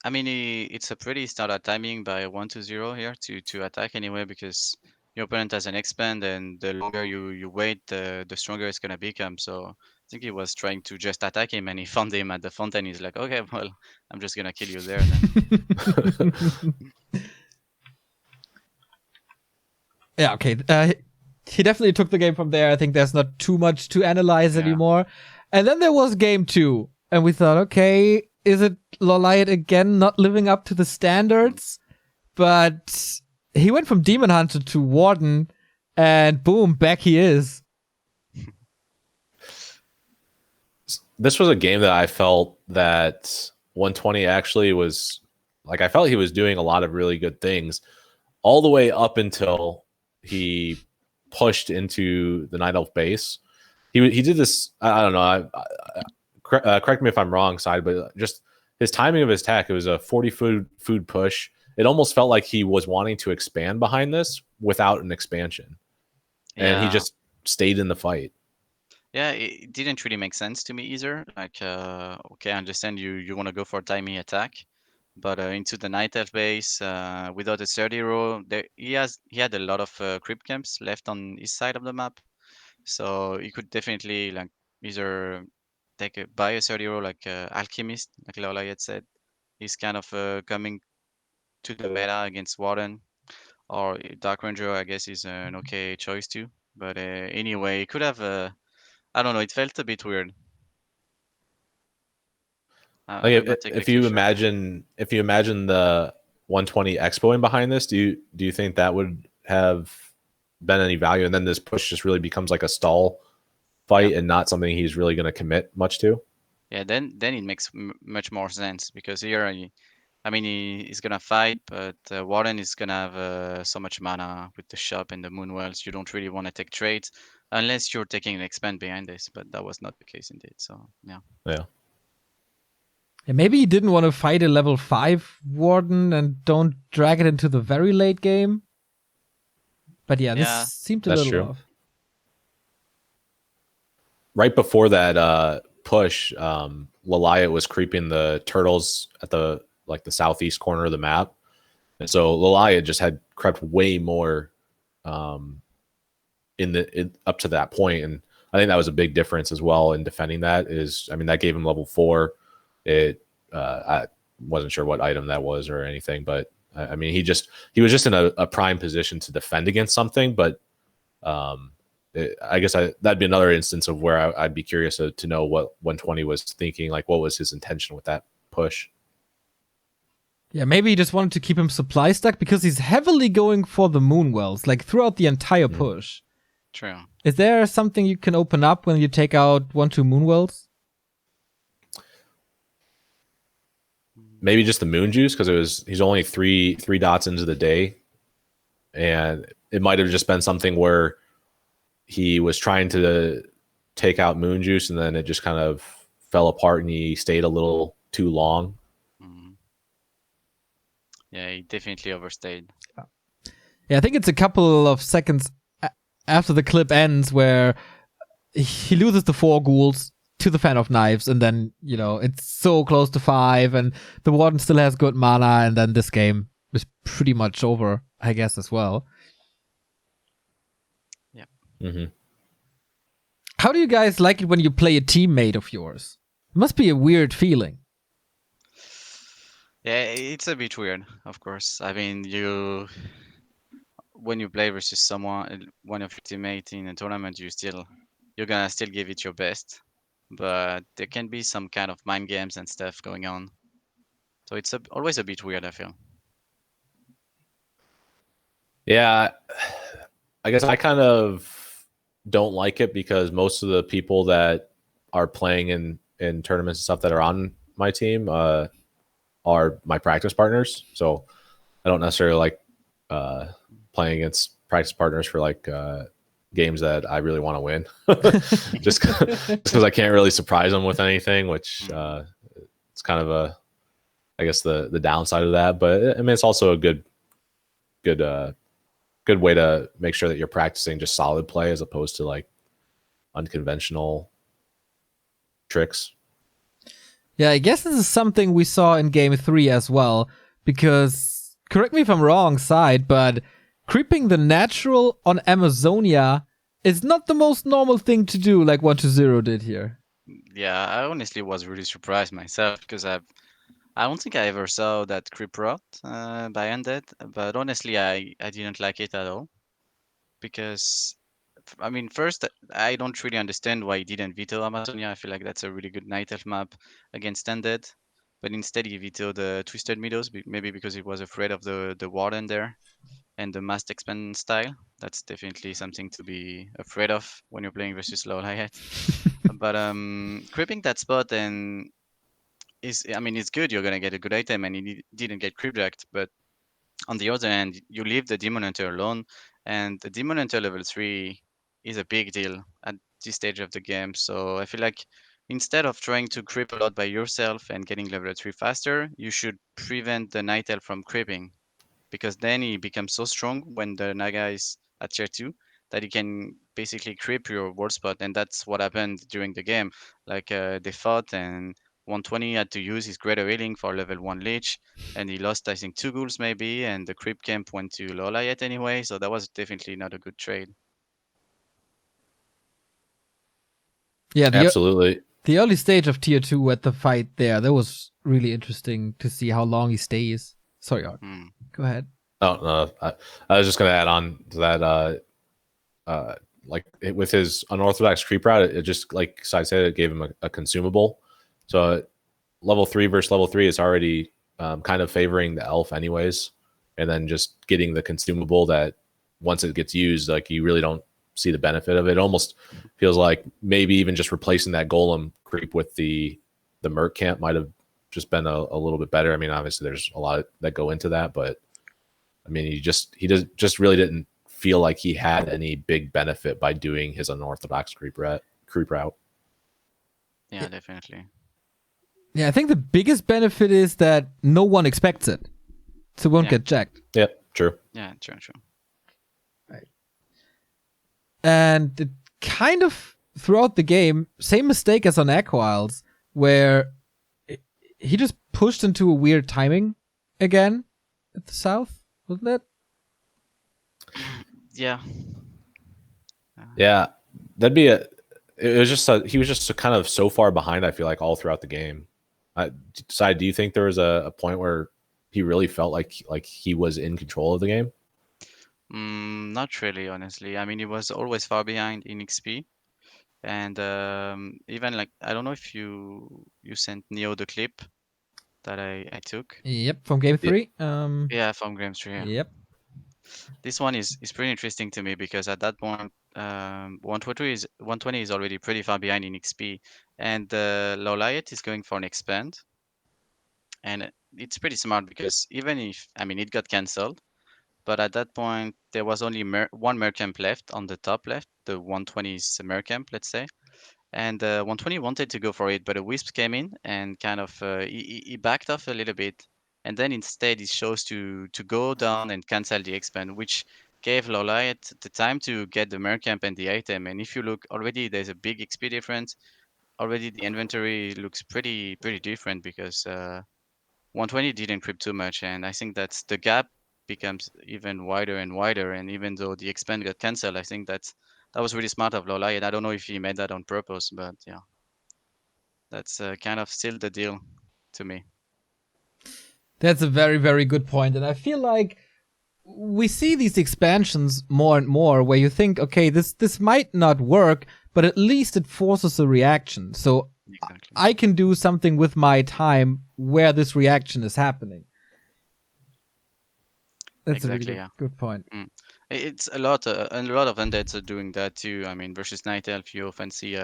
I mean, it's a pretty standard timing by 1-0 here to attack anyway, because your opponent has an expand, and the longer you wait, the stronger it's gonna become. So I think he was trying to just attack him, and he found him at the fountain. He's like, okay, well, I'm just gonna kill you there then. Yeah, okay. He definitely took the game from there. I think there's not too much to analyze anymore. And then there was game 2, and we thought, okay, is it LawLiet again not living up to the standards? But he went from Demon Hunter to Warden, and boom, back he is. This was a game that I felt that 120 actually was, like, I felt he was doing a lot of really good things all the way up until he pushed into the Night Elf base. He did this, I don't know, correct me if I'm wrong, Side, but just his timing of his attack, it was a 40 food push. It almost felt like he was wanting to expand behind this without an expansion. And he just stayed in the fight. Yeah, it didn't really make sense to me either. Like, okay, I understand you want to go for a timing attack, but into the Night Elf base without a 30 row, he had a lot of creep camps left on his side of the map, so he could definitely like either buy a 30 row like Alchemist, like LawLiet said. He's kind of coming to the meta against Warden, or Dark Ranger, I guess, is an okay choice too. But anyway, he could have. I don't know. It felt a bit weird. Like if you imagine the 120 expoing behind this, do you think that would have been any value? And then this push just really becomes like a stall fight and not something he's really going to commit much to. Yeah, then it makes much more sense, because here, I mean, he's gonna fight, but Warden is gonna have so much mana with the shop and the Moonwells. You don't really want to take trades unless you're taking an expand behind this, but that was not the case indeed. So yeah. Yeah, maybe he didn't want to fight a level 5 Warden and don't drag it into the very late game. But yeah, this seemed a little off. Right before that push, LawLiet was creeping the turtles at the southeast corner of the map. And so LawLiet just had crept way more up to that point. And I think that was a big difference as well in defending that. That gave him level 4. I wasn't sure what item that was or anything, but I mean, he was just in a prime position to defend against something. But I guess that'd be another instance of where I'd be curious to know what 120 was thinking. Like, what was his intention with that push? Yeah, maybe he just wanted to keep him supply stuck, because he's heavily going for the Moonwells, like throughout the entire push. True. Is there something you can open up when you take out 1-2 Moonwells? Maybe just the moon juice, because he's only three dots into the day, and it might have just been something where he was trying to take out moon juice, and then it just kind of fell apart, and he stayed a little too long. Yeah, he definitely overstayed. Yeah, I think it's a couple of seconds after the clip ends where he loses the 4 ghouls to the Fan of Knives, and then, it's so close to 5, and the Warden still has good mana, and then this game is pretty much over, I guess, as well. Yeah. Mm-hmm. How do you guys like it when you play a teammate of yours? It must be a weird feeling. Yeah, it's a bit weird, of course. I mean, when you play versus someone, one of your teammates in a tournament, you're gonna still give it your best, but there can be some kind of mind games and stuff going on. So it's always a bit weird, I feel. Yeah, I guess I kind of don't like it because most of the people that are playing in tournaments and stuff that are on my team are my practice partners. So I don't necessarily like playing against practice partners for like games that I really want to win, just because I can't really surprise them with anything, which it's kind of I guess the downside of that. But I mean, it's also a good way to make sure that you're practicing just solid play as opposed to like unconventional tricks. Yeah, I guess this is something we saw in Game 3 as well, because, correct me if I'm wrong, SyDe, but creeping the natural on Amazonia is not the most normal thing to do like 1-0 did here. Yeah, I honestly was really surprised myself because I don't think I ever saw that creep route by Undead, but honestly, I didn't like it at all because, I mean, first, I don't really understand why he didn't veto Amazonia. I feel like that's a really good Night Elf map against Undead, but instead he vetoed the Twisted Meadows, maybe because he was afraid of the Warden there and the Masked Expand style. That's definitely something to be afraid of when you're playing versus LawLiet. But creeping that spot and I mean, it's good. You're gonna get a good item, and he didn't get creepjacked. But on the other hand, you leave the Demon Hunter alone, and the Demon Hunter level 3 is a big deal at this stage of the game. So I feel like instead of trying to creep a lot by yourself and getting level 3 faster, you should prevent the Night Elf from creeping, because then he becomes so strong when the Naga is at tier 2 that he can basically creep your ward spot, and that's what happened during the game. Like they fought, and 120 had to use his greater healing for level 1 leech, and he lost, I think, 2 ghouls maybe, and the creep camp went to LawLiet anyway, so that was definitely not a good trade. Yeah, Absolutely. the early stage of tier 2 at the fight there, that was really interesting to see how long he stays. Sorry, Ark. Go ahead. Oh no, I was just gonna add on to that. Like with his unorthodox creep route, it just, like SyDe said, it gave him a consumable. So level 3 versus level 3 is already kind of favoring the elf anyways, and then just getting the consumable that once it gets used, like you really don't see the benefit of it. It almost feels like maybe even just replacing that golem creep with the merc camp might have just been a little bit better. I mean, obviously there's a lot that go into that, but I mean, he just really didn't feel like he had any big benefit by doing his unorthodox creep route. Yeah, definitely. Yeah, I think the biggest benefit is that no one expects it, so it won't get jacked. Yep, true. Yeah, true. Right. And it kind of, throughout the game, same mistake as on Aquil's, where he just pushed into a weird timing again at the south, wasn't it? Yeah. Yeah, that'd be it was just he was just kind of so far behind, I feel like, all throughout the game. SyDe, do you think there was a point where he really felt like he was in control of the game? Not really, honestly. I mean, he was always far behind in XP, and even like, I don't know if you sent Neo the clip that I took. Yep, from game 3. Yeah, from Game 3. Yeah. Yep. This one is pretty interesting to me because at that point, 120 is already pretty far behind in XP, and LawLiet is going for an expand, and it's pretty smart because even if, I mean, it got cancelled, but at that point there was only one mercamp left on the top left, the 120's mercamp, let's say, and 120 wanted to go for it, but a wisp came in and kind of he backed off a little bit, and then instead he chose to go down and cancel the expand, which gave LawLiet the time to get the mercamp and the item. And if you look already, there's a big XP difference. Already the inventory looks pretty different because 120 didn't creep too much, and I think that's the gap becomes even wider and wider. And even though the expand got cancelled, I think that was really smart of LawLiet. I don't know if he made that on purpose, but yeah, that's kind of still the deal to me. That's a very, very good point. And I feel like we see these expansions more and more where you think, okay, this might not work, but at least it forces a reaction. So Exactly. I can do something with my time where this reaction is happening. That's Exactly, a really good point. It's a lot of undeads are doing that too. I mean, versus Night Elf, you often see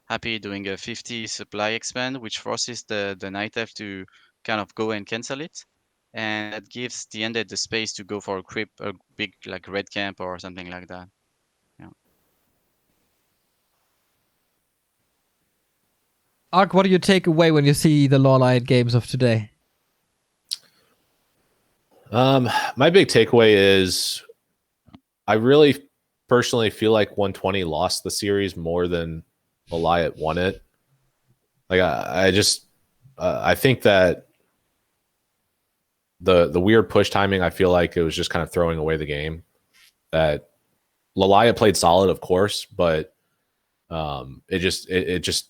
Happy doing a 50 supply expand, which forces the Night Elf to kind of go and cancel it, and that gives the undead the space to go for a creep, a big like red camp or something like that. Yeah. Ark, what do you take away when you see the LawLiet games of today? My big takeaway is I really personally feel like 120 lost the series more than LawLiet won it. Like I just I think that the weird push timing, I feel like it was just kind of throwing away the game. That LawLiet played solid, of course, but it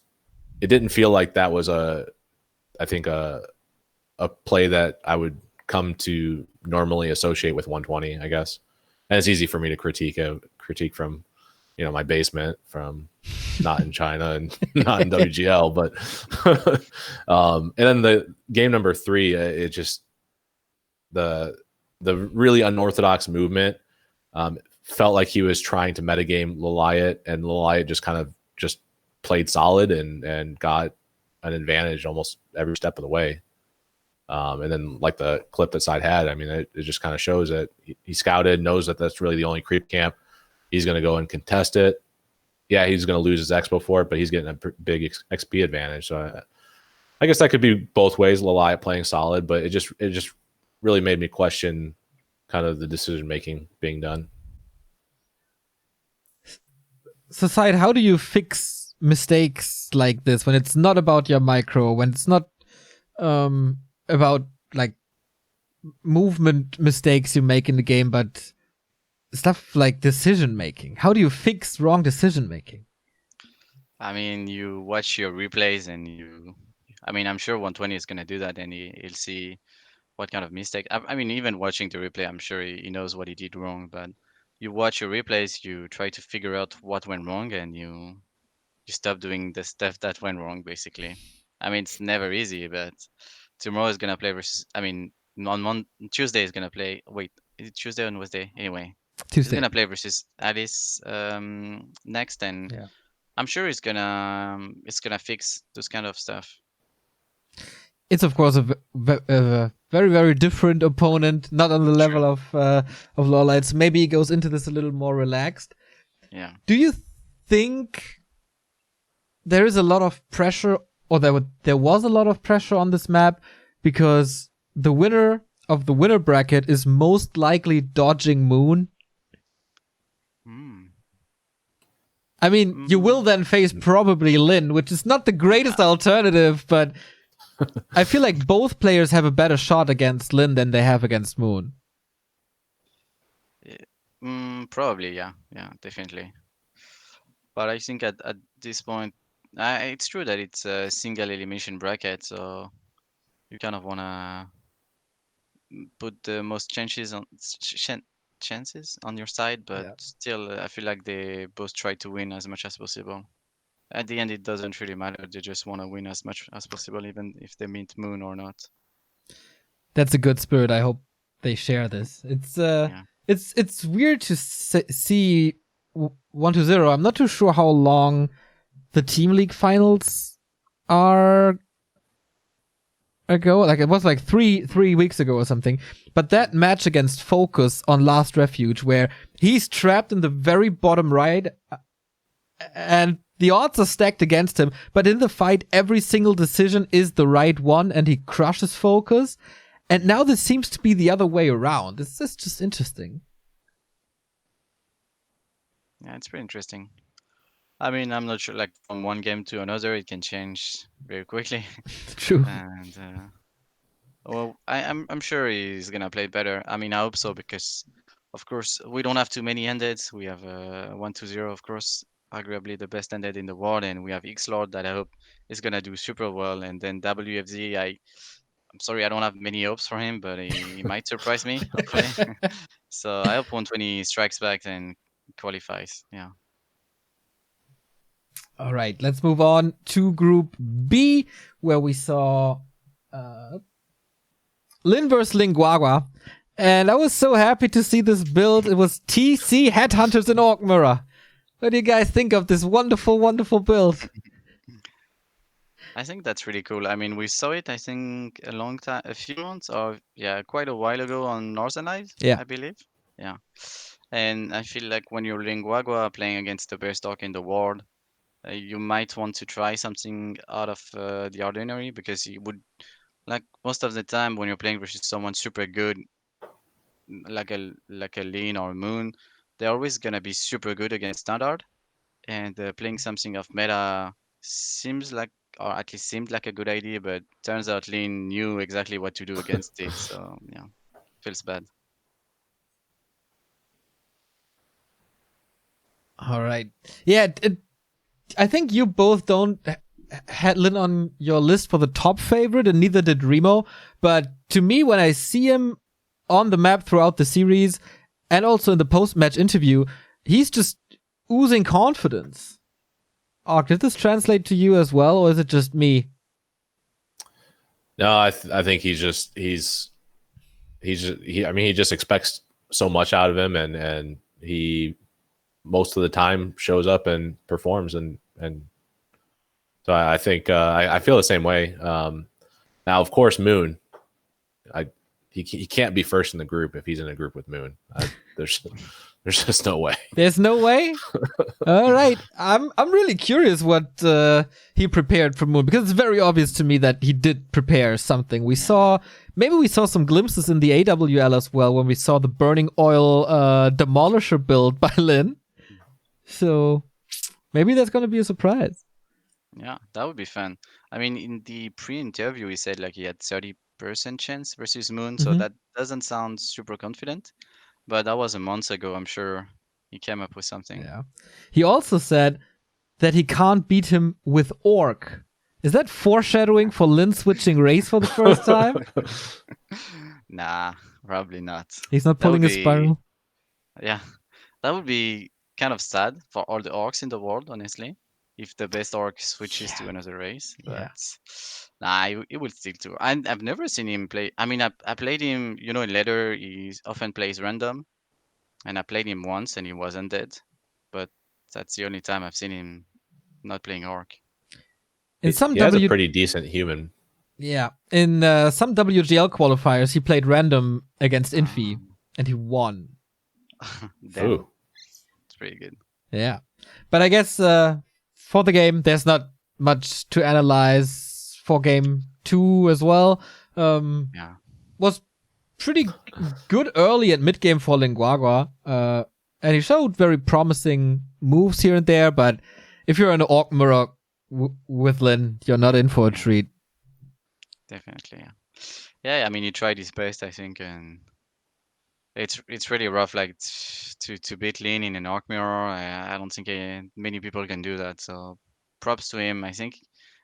didn't feel like that was a play that I would come to normally associate with 120, I guess. And it's easy for me to critique from, my basement, from not in China and not in WGL, but and then the game number 3, it just the really unorthodox movement felt like he was trying to metagame LawLiet, and LawLiet just kind of just played solid and got an advantage almost every step of the way. And then like the clip that SyDe had, I mean, it just kind of shows that he scouted, knows that that's really the only creep camp. He's going to go and contest it. Yeah, he's going to lose his expo for it, but he's getting a big XP advantage. So I guess that could be both ways. LawLiet playing solid, but it just really made me question kind of the decision making being done. So, SyDe, how do you fix mistakes like this when it's not about your micro, when it's not about like movement mistakes you make in the game, but stuff like decision making? How do you fix wrong decision making? I mean, you watch your replays and I'm sure 120 is going to do that, and he'll see what kind of mistake. I mean, even watching the replay, I'm sure he knows what he did wrong, but you watch your replays, you try to figure out what went wrong, and you stop doing the stuff that went wrong, basically. I mean, it's never easy, but tomorrow is going to play versus, on Tuesday is going to play, wait, is it Tuesday or Wednesday? Anyway, Tuesday. He's going to play versus Alice next, and yeah. I'm sure it's gonna fix those kind of stuff. It's of course a very, very different opponent, not on the level of LawLiet. So maybe he goes into this a little more relaxed. Yeah. Do you think there is a lot of pressure, or there was a lot of pressure on this map because the winner of the winner bracket is most likely dodging Moon? I mean, you will then face probably Lin, which is not the greatest alternative, but I feel like both players have a better shot against Lin than they have against Moon. Probably, yeah, definitely. But I think at this point, it's true that it's a single elimination bracket, so you kind of want to put the most chances on your side, but still, I feel like they both try to win as much as possible. At the end, it doesn't really matter. They just want to win as much as possible, even if they meet Moon or not. That's a good spirit. I hope they share this. It's weird to see 1-0. I'm not too sure how long the Team League finals are ago. Like it was like three weeks ago or something. But that match against Focus on Last Refuge, where he's trapped in the very bottom right, and the odds are stacked against him, but in the fight, every single decision is the right one, and he crushes Focus. And now this seems to be the other way around. This is just interesting. Yeah, it's pretty interesting. I mean, I'm not sure. Like from one game to another, it can change very quickly, True. and well, I'm sure he's gonna play better. I mean, I hope so because, of course, we don't have too many endeds. We have 1-2-0, of course, arguably the best ended in the world, and we have X Lord that I hope is gonna do super well. And then WFZ, I'm sorry, I don't have many hopes for him, but he might surprise me, hopefully. So I hope 120 strikes back and qualifies. Yeah. All right, let's move on to Group B, where we saw Lin versus Lin Guagua. And I was so happy to see this build. It was TC Headhunters and Orc Mirror. What do you guys think of this wonderful, wonderful build? I think that's really cool. I mean, we saw it, I think, a long time, a few months or, yeah, quite a while ago on Northern Light, Yeah. I believe. Yeah. And I feel like when you're Lin Guagua playing against the best orc in the world, you might want to try something out of the ordinary because you would, like, most of the time when you're playing versus someone super good, like a Lin or a Moon, they're always gonna be super good against standard. And playing something of meta seems like, or at least seemed like a good idea, but turns out Lin knew exactly what to do against it. So yeah, feels bad. All right. Yeah, I think you both don't had Lin on your list for the top favorite, and neither did Remo. But to me, when I see him on the map throughout the series, and also in the post-match interview, he's just oozing confidence. Ark, did this translate to you as well, or is it just me? No, I think he just expects so much out of him, and he most of the time shows up and performs, and so I think I feel the same way. Now, of course, Moon, he can't be first in the group if he's in a group with Moon. There's just no way. There's no way. All right, I'm really curious what he prepared for Moon, because it's very obvious to me that he did prepare something. We saw some glimpses in the AWL as well when we saw the Burning Oil Demolisher build by Lin. So maybe that's gonna be a surprise. Yeah, that would be fun. I mean, in the pre-interview, he said like he had 30% chance versus Moon, so that doesn't sound super confident. But that was a month ago. I'm sure he came up with something. Yeah. He also said that he can't beat him with Orc. Is that foreshadowing for Lin switching race for the first time? Nah, probably not. He's not pulling a spiral. Yeah, that would be kind of sad for all the orcs in the world, honestly, if the best orc switches to another race. But nah, it will still do. I've never seen him play. I mean, I played him, in ladder. He often plays random, and I played him once, and he wasn't dead. But that's the only time I've seen him not playing orc. In some he has a pretty decent human. Yeah, in some WGL qualifiers, he played random against Infi, and he won. Damn. It's pretty good. Yeah, but I guess for the game, there's not much to analyze for game 2 as well. Yeah, was pretty good early at mid game for Lin Guagua, and he showed very promising moves here and there. But if you're in an Orc Mirror with Lin, you're not in for a treat. Definitely, yeah. Yeah, I mean, he tried his best, I think, and it's really rough, like to beat Lin in an Orc Mirror. I don't think many people can do that. So props to him. I think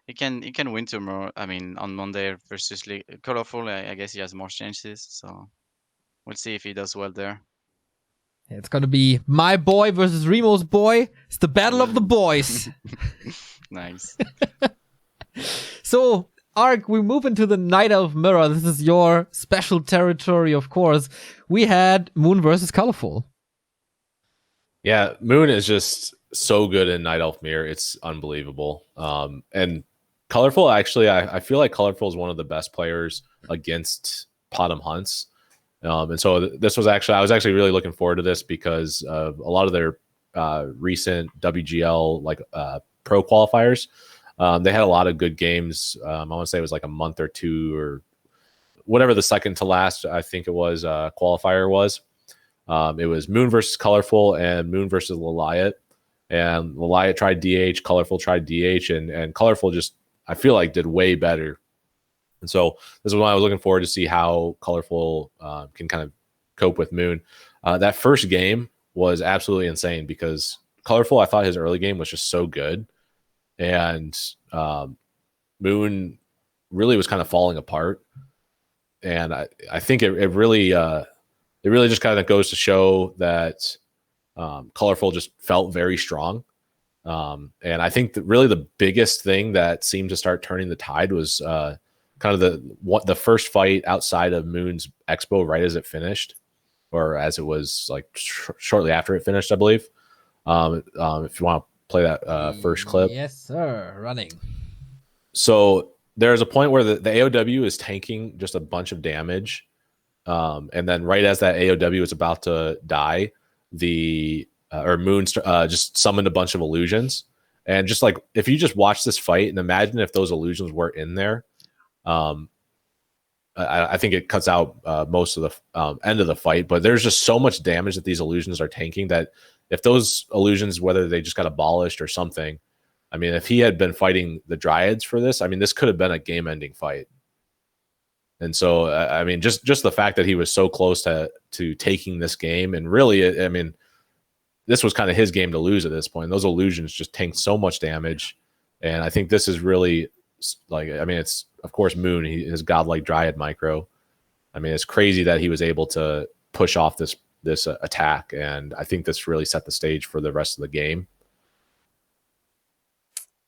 he can win tomorrow. I mean, on Monday versus Colorful, I guess he has more chances. So we'll see if he does well there. It's gonna be my boy versus Remo's boy. It's the battle of the boys. Nice. So, Ark, we move into the Night Elf Mirror. This is your special territory, of course. We had Moon versus Colorful. Yeah, Moon is just so good in Night Elf Mirror. It's unbelievable. And Colorful, actually, I feel like Colorful is one of the best players against Potom Hunts. And so this was actually, I was actually really looking forward to this because of a lot of their recent WGL pro qualifiers. They had a lot of good games. I want to say it was like a month or two or whatever the second to last, I think it was, qualifier was. It was Moon versus Colorful and Moon versus LawLiet. And LawLiet tried DH, Colorful tried DH, and Colorful just, I feel like, did way better. And so this is when I was looking forward to see how Colorful can kind of cope with Moon. That first game was absolutely insane because Colorful, I thought his early game was just so good. And Moon really was kind of falling apart. And I think it really just kind of goes to show that Colorful just felt very strong. And I think that really the biggest thing that seemed to start turning the tide was kind of the first fight outside of Moon's Expo right as it finished, or as it was like shortly after it finished, I believe. If you want to play that first clip. Yes, sir. Running. So there's a point where the AOW is tanking just a bunch of damage. And then right as that AOW is about to die, Moon just summoned a bunch of illusions. And just like, if you just watch this fight and imagine if those illusions were in there, I think it cuts out most of the end of the fight. But there's just so much damage that these illusions are tanking that if those illusions, whether they just got abolished or something, I mean, if he had been fighting the Dryads for this, I mean, this could have been a game-ending fight. And so, I mean, just the fact that he was so close to taking this game, and really, I mean, this was kind of his game to lose at this point. Those illusions just tanked so much damage, and I think this is really, like, I mean, it's of course Moon, his godlike Dryad micro. I mean, it's crazy that he was able to push off this attack, and I think this really set the stage for the rest of the game.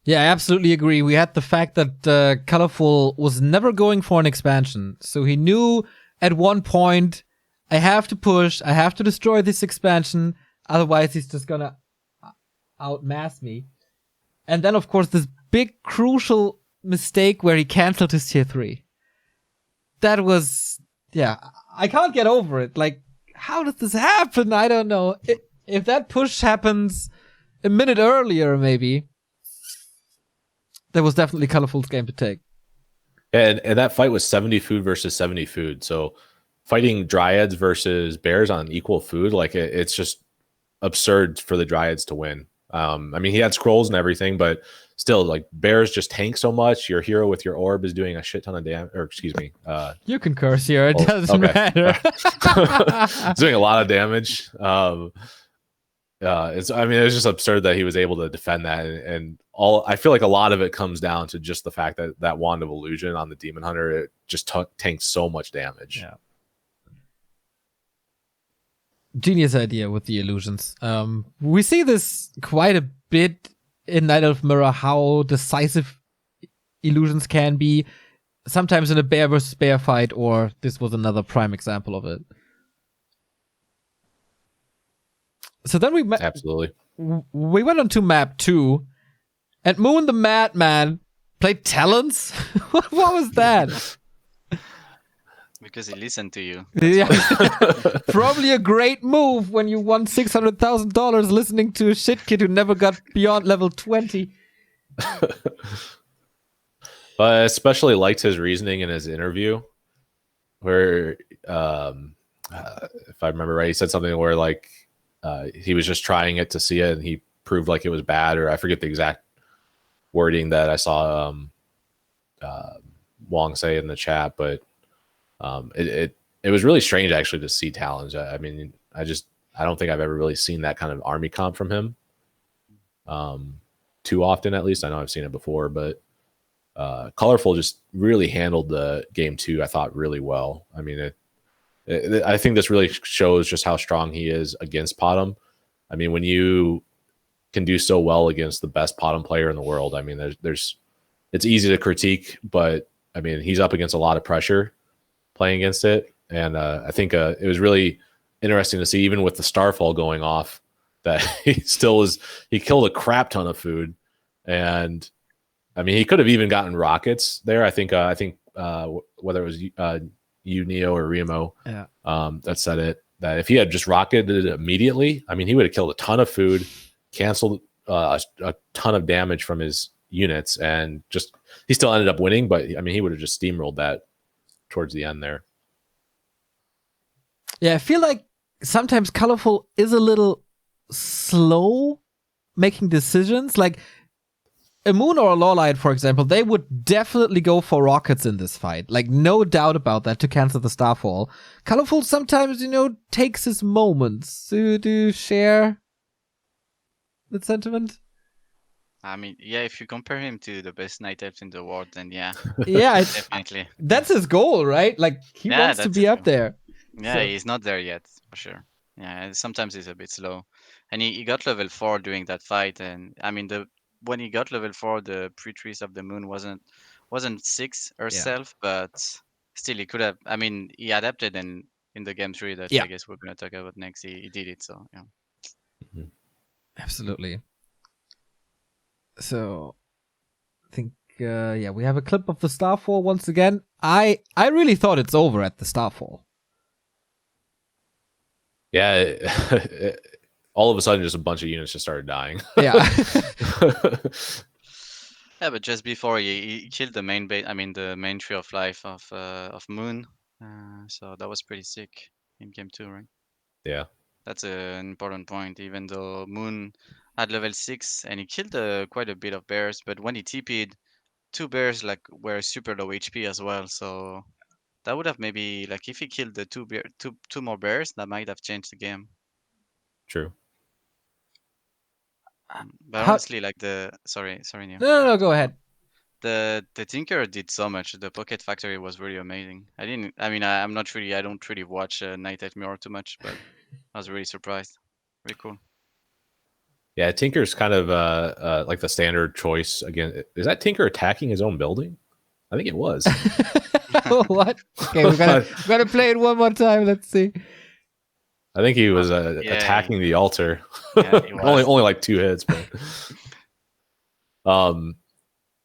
Yeah, I absolutely agree. We had the fact that Colorful was never going for an expansion. So he knew at one point, I have to push, I have to destroy this expansion, otherwise he's just gonna outmass me. And then, of course, this big crucial mistake where he canceled his tier 3. That was, yeah, I can't get over it. Like, how did this happen? I don't know. If that push happens a minute earlier, maybe, that was definitely Colorful's game to take. And that fight was 70 food versus 70 food. So fighting Dryads versus Bears on equal food, like it's just absurd for the Dryads to win. I mean, he had scrolls and everything, but still, like, Bears just tank so much. Your hero with your orb is doing a shit ton of damage. Or excuse me. You can curse here. It doesn't matter. It's doing a lot of damage. It's just absurd that he was able to defend that, and I feel like a lot of it comes down to just the fact that Wand of Illusion on the Demon Hunter, it just tanks so much damage. Yeah. Genius idea with the illusions. We see this quite a bit in Night of Mirror, how decisive illusions can be, sometimes in a bear versus bear fight, or this was another prime example of it. So then absolutely we went on to map 2, and Moon the Madman played Talons. What was that? Because he listened to you. Yeah. Probably a great move when you won $600,000 listening to a shit kid who never got beyond level 20. I especially liked his reasoning in his interview, where if I remember right, he said something where like he was just trying it to see it, and he proved like it was bad, or I forget the exact wording that I saw Wong say in the chat, but it was really strange actually to see Talons. I mean, I don't think I've ever really seen that kind of army comp from him too often, at least. I know I've seen it before, but Colorful just really handled the game 2, I thought, really well. I mean, I think this really shows just how strong he is against Potom. I mean, when you can do so well against the best Potom player in the world, I mean, it's easy to critique, but I mean, he's up against a lot of pressure playing against it. And I think it was really interesting to see, even with the Starfall going off, that he killed a crap ton of food. And I mean, he could have even gotten rockets there. I think whether it was you, Neo, or Remo, that said it, that if he had just rocketed it immediately, I mean, he would have killed a ton of food, canceled a ton of damage from his units, and he still ended up winning. But I mean, he would have just steamrolled that towards the end there. Yeah, I feel like sometimes Colorful is a little slow making decisions. Like a Moon or a LawLiet, for example, they would definitely go for rockets in this fight. Like, no doubt about that, to cancel the Starfall. Colorful sometimes, takes his moments. Do you share that sentiment? I mean, yeah, if you compare him to the best night elf in the world, then yeah, Yeah, definitely. that's his goal, right? Like, he Yeah, wants to that's be his up goal. there. Yeah, So- he's not there yet, for sure. Yeah, sometimes he's a bit slow. And he got level 4 during that fight, and I mean when he got level 4, the pre-trees of the moon wasn't 6 herself, but still he could have. I mean, he adapted in the game 3 that Yeah. I guess we're gonna talk about next. He did it, so yeah. Absolutely. So, I think, we have a clip of the Starfall once again. I really thought it's over at the Starfall. Yeah, all of a sudden, just a bunch of units just started dying. Yeah. Yeah, but just before he killed the main base, I mean the main tree of life of Moon. So that was pretty sick in game 2, right? Yeah. That's an important point. Even though Moon had level 6 and he killed quite a bit of bears, but when he TP'd, 2 bears like were super low HP as well. So that would have maybe like if he killed the two more bears, that might have changed the game. True. But honestly, like sorry, Neil. No, go ahead. The Tinker did so much. The Pocket Factory was really amazing. I don't really watch Night at Mirror too much, but I was really surprised. Really cool. Yeah, Tinker's kind of like the standard choice. Again, is that Tinker attacking his own building? I think it was. What? Okay, we're gonna play it one more time. Let's see. I think he was attacking the altar. Yeah, he was. only like 2 hits, but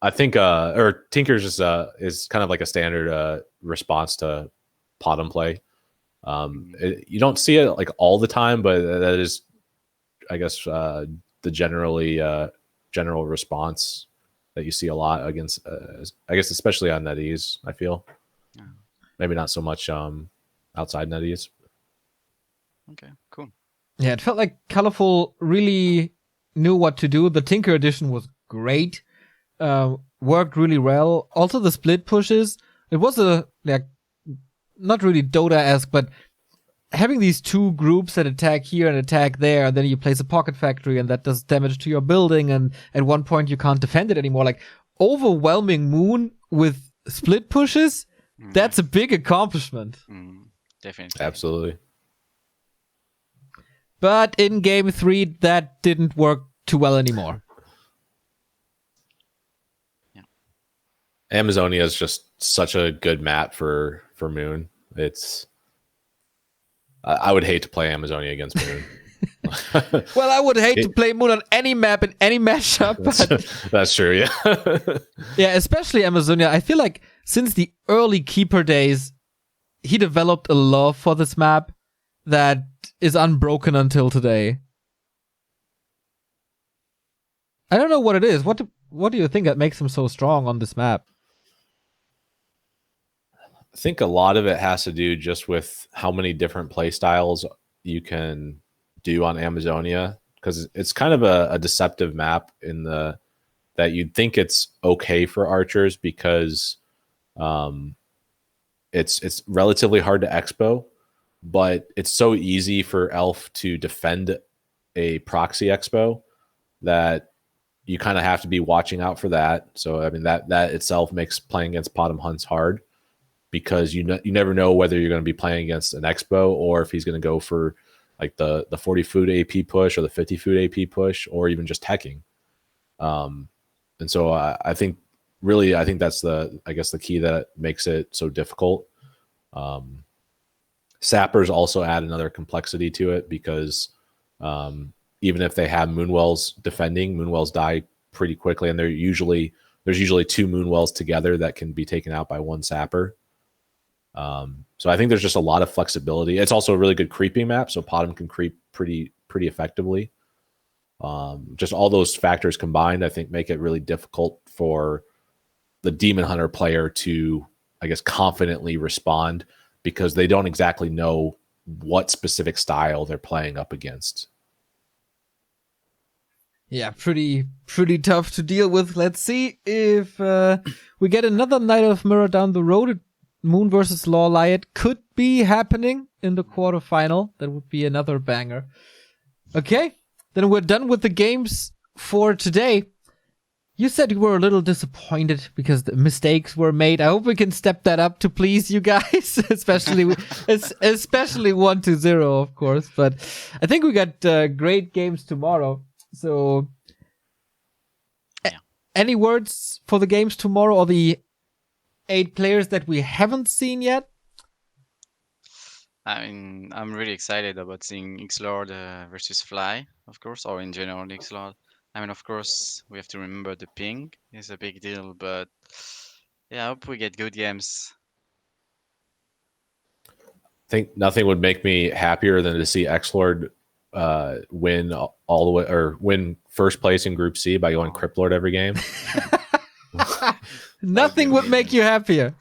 I think or Tinker's just is kind of like a standard response to pot and play. You don't see it like all the time, but that is, I guess, the general response that you see a lot against. I guess especially on NetEase, I feel. Yeah. Maybe not so much outside NetEase. Okay, cool. Yeah, it felt like Colorful really knew what to do. The Tinker edition was great. Worked really well. Also, the split pushes. It was not really Dota-esque, but having these 2 groups that attack here and attack there, and then you place a Pocket Factory, and that does damage to your building, and at one point you can't defend it anymore. Like, overwhelming Moon with split pushes, that's a big accomplishment. Definitely. Absolutely. But in game 3, that didn't work too well anymore. Yeah. Amazonia is just such a good map for Moon. It's I would hate to play Amazonia against Moon. Well, I would hate to play Moon on any map in any matchup. But that's true, yeah. yeah, especially Amazonia. I feel like since the early Keeper days, he developed a love for this map that is unbroken until today. I don't know what it is. What do you think that makes him so strong on this map? I think a lot of it has to do just with how many different play styles you can do on Amazonia, because it's kind of a deceptive map in that you'd think it's okay for archers because it's relatively hard to expo, but it's so easy for Elf to defend a proxy expo that you kind of have to be watching out for that. So I mean that itself makes playing against Potom Hunts hard, because you never know whether you're going to be playing against an expo or if he's going to go for like the 40 food AP push or the 50 food AP push, or even just teching. And so I think that's the key that makes it so difficult. Sappers also add another complexity to it, because even if they have Moonwells defending, Moonwells die pretty quickly, and there's usually 2 Moonwells together that can be taken out by 1 Sapper. So I think there's just a lot of flexibility. It's also a really good creeping map, so Potom can creep pretty effectively. Just all those factors combined, I think, make it really difficult for the Demon Hunter player to, I guess, confidently respond, because they don't exactly know what specific style they're playing up against. Yeah, pretty tough to deal with. Let's see if we get another Night of Mirror down the road. Moon versus LawLiet could be happening in the quarterfinal. That would be another banger. Okay, then we're done with the games for today. You said you were a little disappointed because the mistakes were made. I hope we can step that up to please you guys, especially 1-0, of course. But I think we got great games tomorrow. So, any words for the games tomorrow or the 8 players that we haven't seen yet? I mean, I'm really excited about seeing Xlord versus Fly, of course, or in general Xlord. I mean, of course, we have to remember the ping is a big deal, but yeah, I hope we get good games. I think nothing would make me happier than to see Xlord win all the way, or win first place in Group C by going Crypt Lord every game. Nothing would make you happier.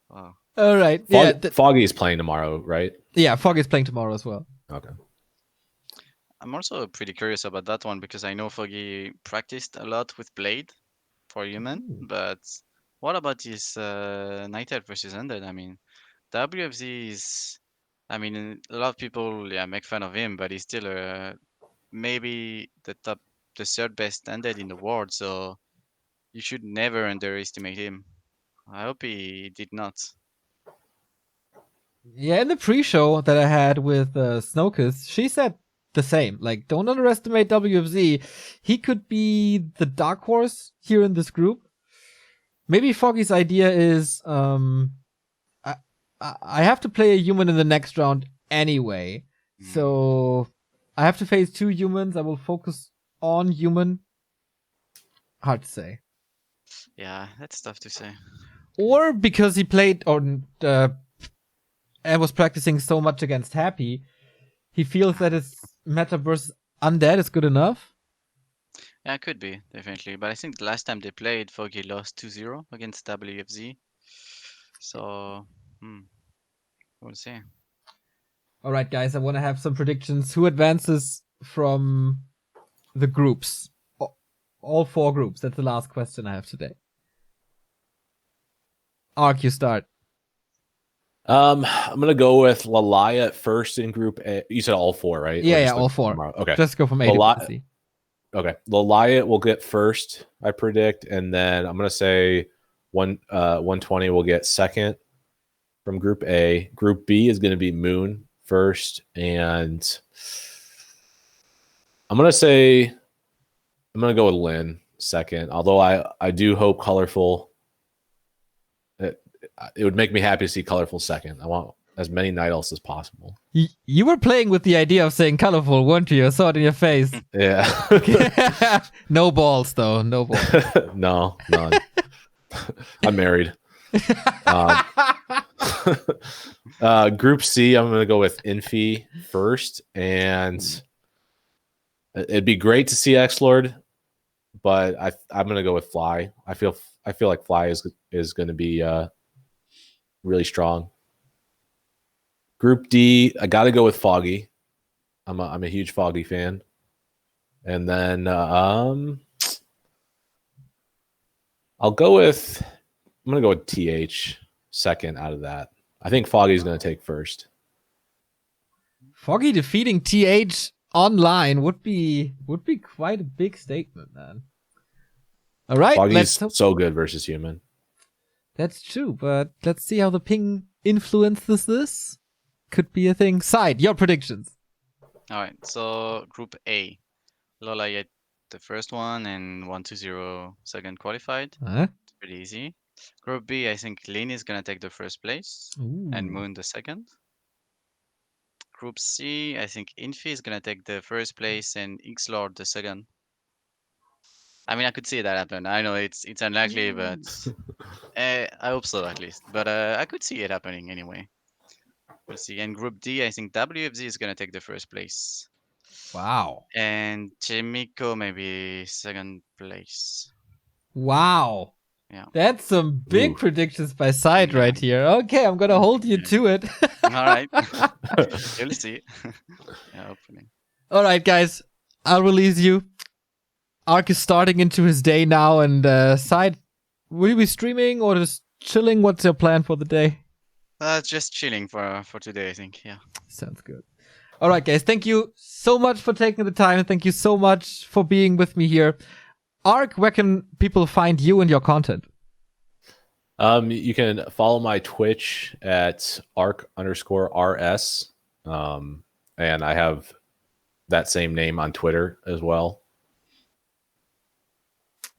Wow. All right. Foggy is playing tomorrow, right? Yeah, Foggy is playing tomorrow as well. Okay. I'm also pretty curious about that one because I know Foggy practiced a lot with Blade for human, but what about his Night Elf versus Undead? I mean, WFZ is, I mean, a lot of people make fun of him, but he's still maybe the third best Undead in the world, so you should never underestimate him. I hope he did not. Yeah, in the pre-show that I had with Snowkiss, she said the same. Like, don't underestimate WFZ. He could be the dark horse here in this group. Maybe Foggy's idea is, I have to play a human in the next round anyway. So I have to face 2 humans. I will focus on human. Hard to say. Yeah, that's tough to say. Or because he played and was practicing so much against Happy, he feels that his meta versus Undead is good enough. Yeah, it could be, definitely. But I think the last time they played, Foggy lost 2-0 against WFZ. So, we'll see. All right, guys, I want to have some predictions. Who advances from the groups? All 4 groups. That's the last question I have today. Ark, you start. I'm gonna go with LawLiet first in Group A. You said all 4, right? Yeah, all 4. Tomorrow? Okay, just go from A to C. Okay, LawLiet will get first, I predict, and then I'm gonna say 120 will get second from Group A. Group B is gonna be Moon first, and I'm gonna go with Lin second. Although I do hope Colorful. It would make me happy to see Colorful second. I want as many Night Elves as possible. You were playing with the idea of saying Colorful, weren't you? I saw it in your face. Yeah. No balls, though. No balls. No, none. I'm married. Group C, I'm going to go with Infi first. And it'd be great to see X-Lord, but I'm going to go with Fly. I feel like Fly is going to be really strong. Group D, I got to go with Foggy. I'm a huge Foggy fan. And then I'm going to go with TH second out of that. I think Foggy's going to take first. Foggy defeating TH online would be quite a big statement, man. All right, Foggy's so good versus human. That's true, but let's see how the ping influences this. Could be a thing. SyDe, your predictions. All right, so Group A, LawLiet the first one and 1-2-0 second qualified. It's pretty easy. Group B, I think Lin is gonna take the first place. Ooh. And Moon the second. Group C, I think Infi is gonna take the first place and Xlord the second. I mean, I could see that happen. I know it's unlikely, but I hope so at least. But I could see it happening anyway. We'll see. And Group D, I think WFZ is gonna take the first place. Wow. And Chemico maybe second place. Wow. Yeah. That's some big Ooh. predictions by SyDe right here. Okay, I'm gonna hold you to it. All right. You'll see. Yeah, hopefully. All right, guys, I'll release you. Ark is starting into his day now, and SyDe, will you be streaming or just chilling? What's your plan for the day? Just chilling for today, I think. Yeah. Sounds good. All right, guys, thank you so much for taking the time. Thank you so much for being with me here. Ark, where can people find you and your content? You can follow my Twitch at ark_rs. And I have that same name on Twitter as well.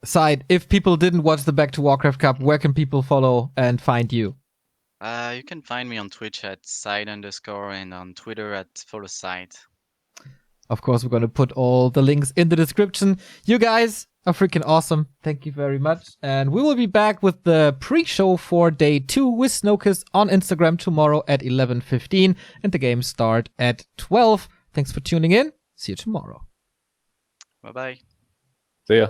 SyDe, if people didn't watch the Back to Warcraft Cup, where can people follow and find you? You can find me on Twitch at SyDe_ and on Twitter at FollowSyDe. Of course, we're going to put all the links in the description. You guys are freaking awesome. Thank you very much. And we will be back with the pre-show for day 2 with Snowkiss on Instagram tomorrow at 11:15. And the games start at 12. Thanks for tuning in. See you tomorrow. Bye-bye. See ya.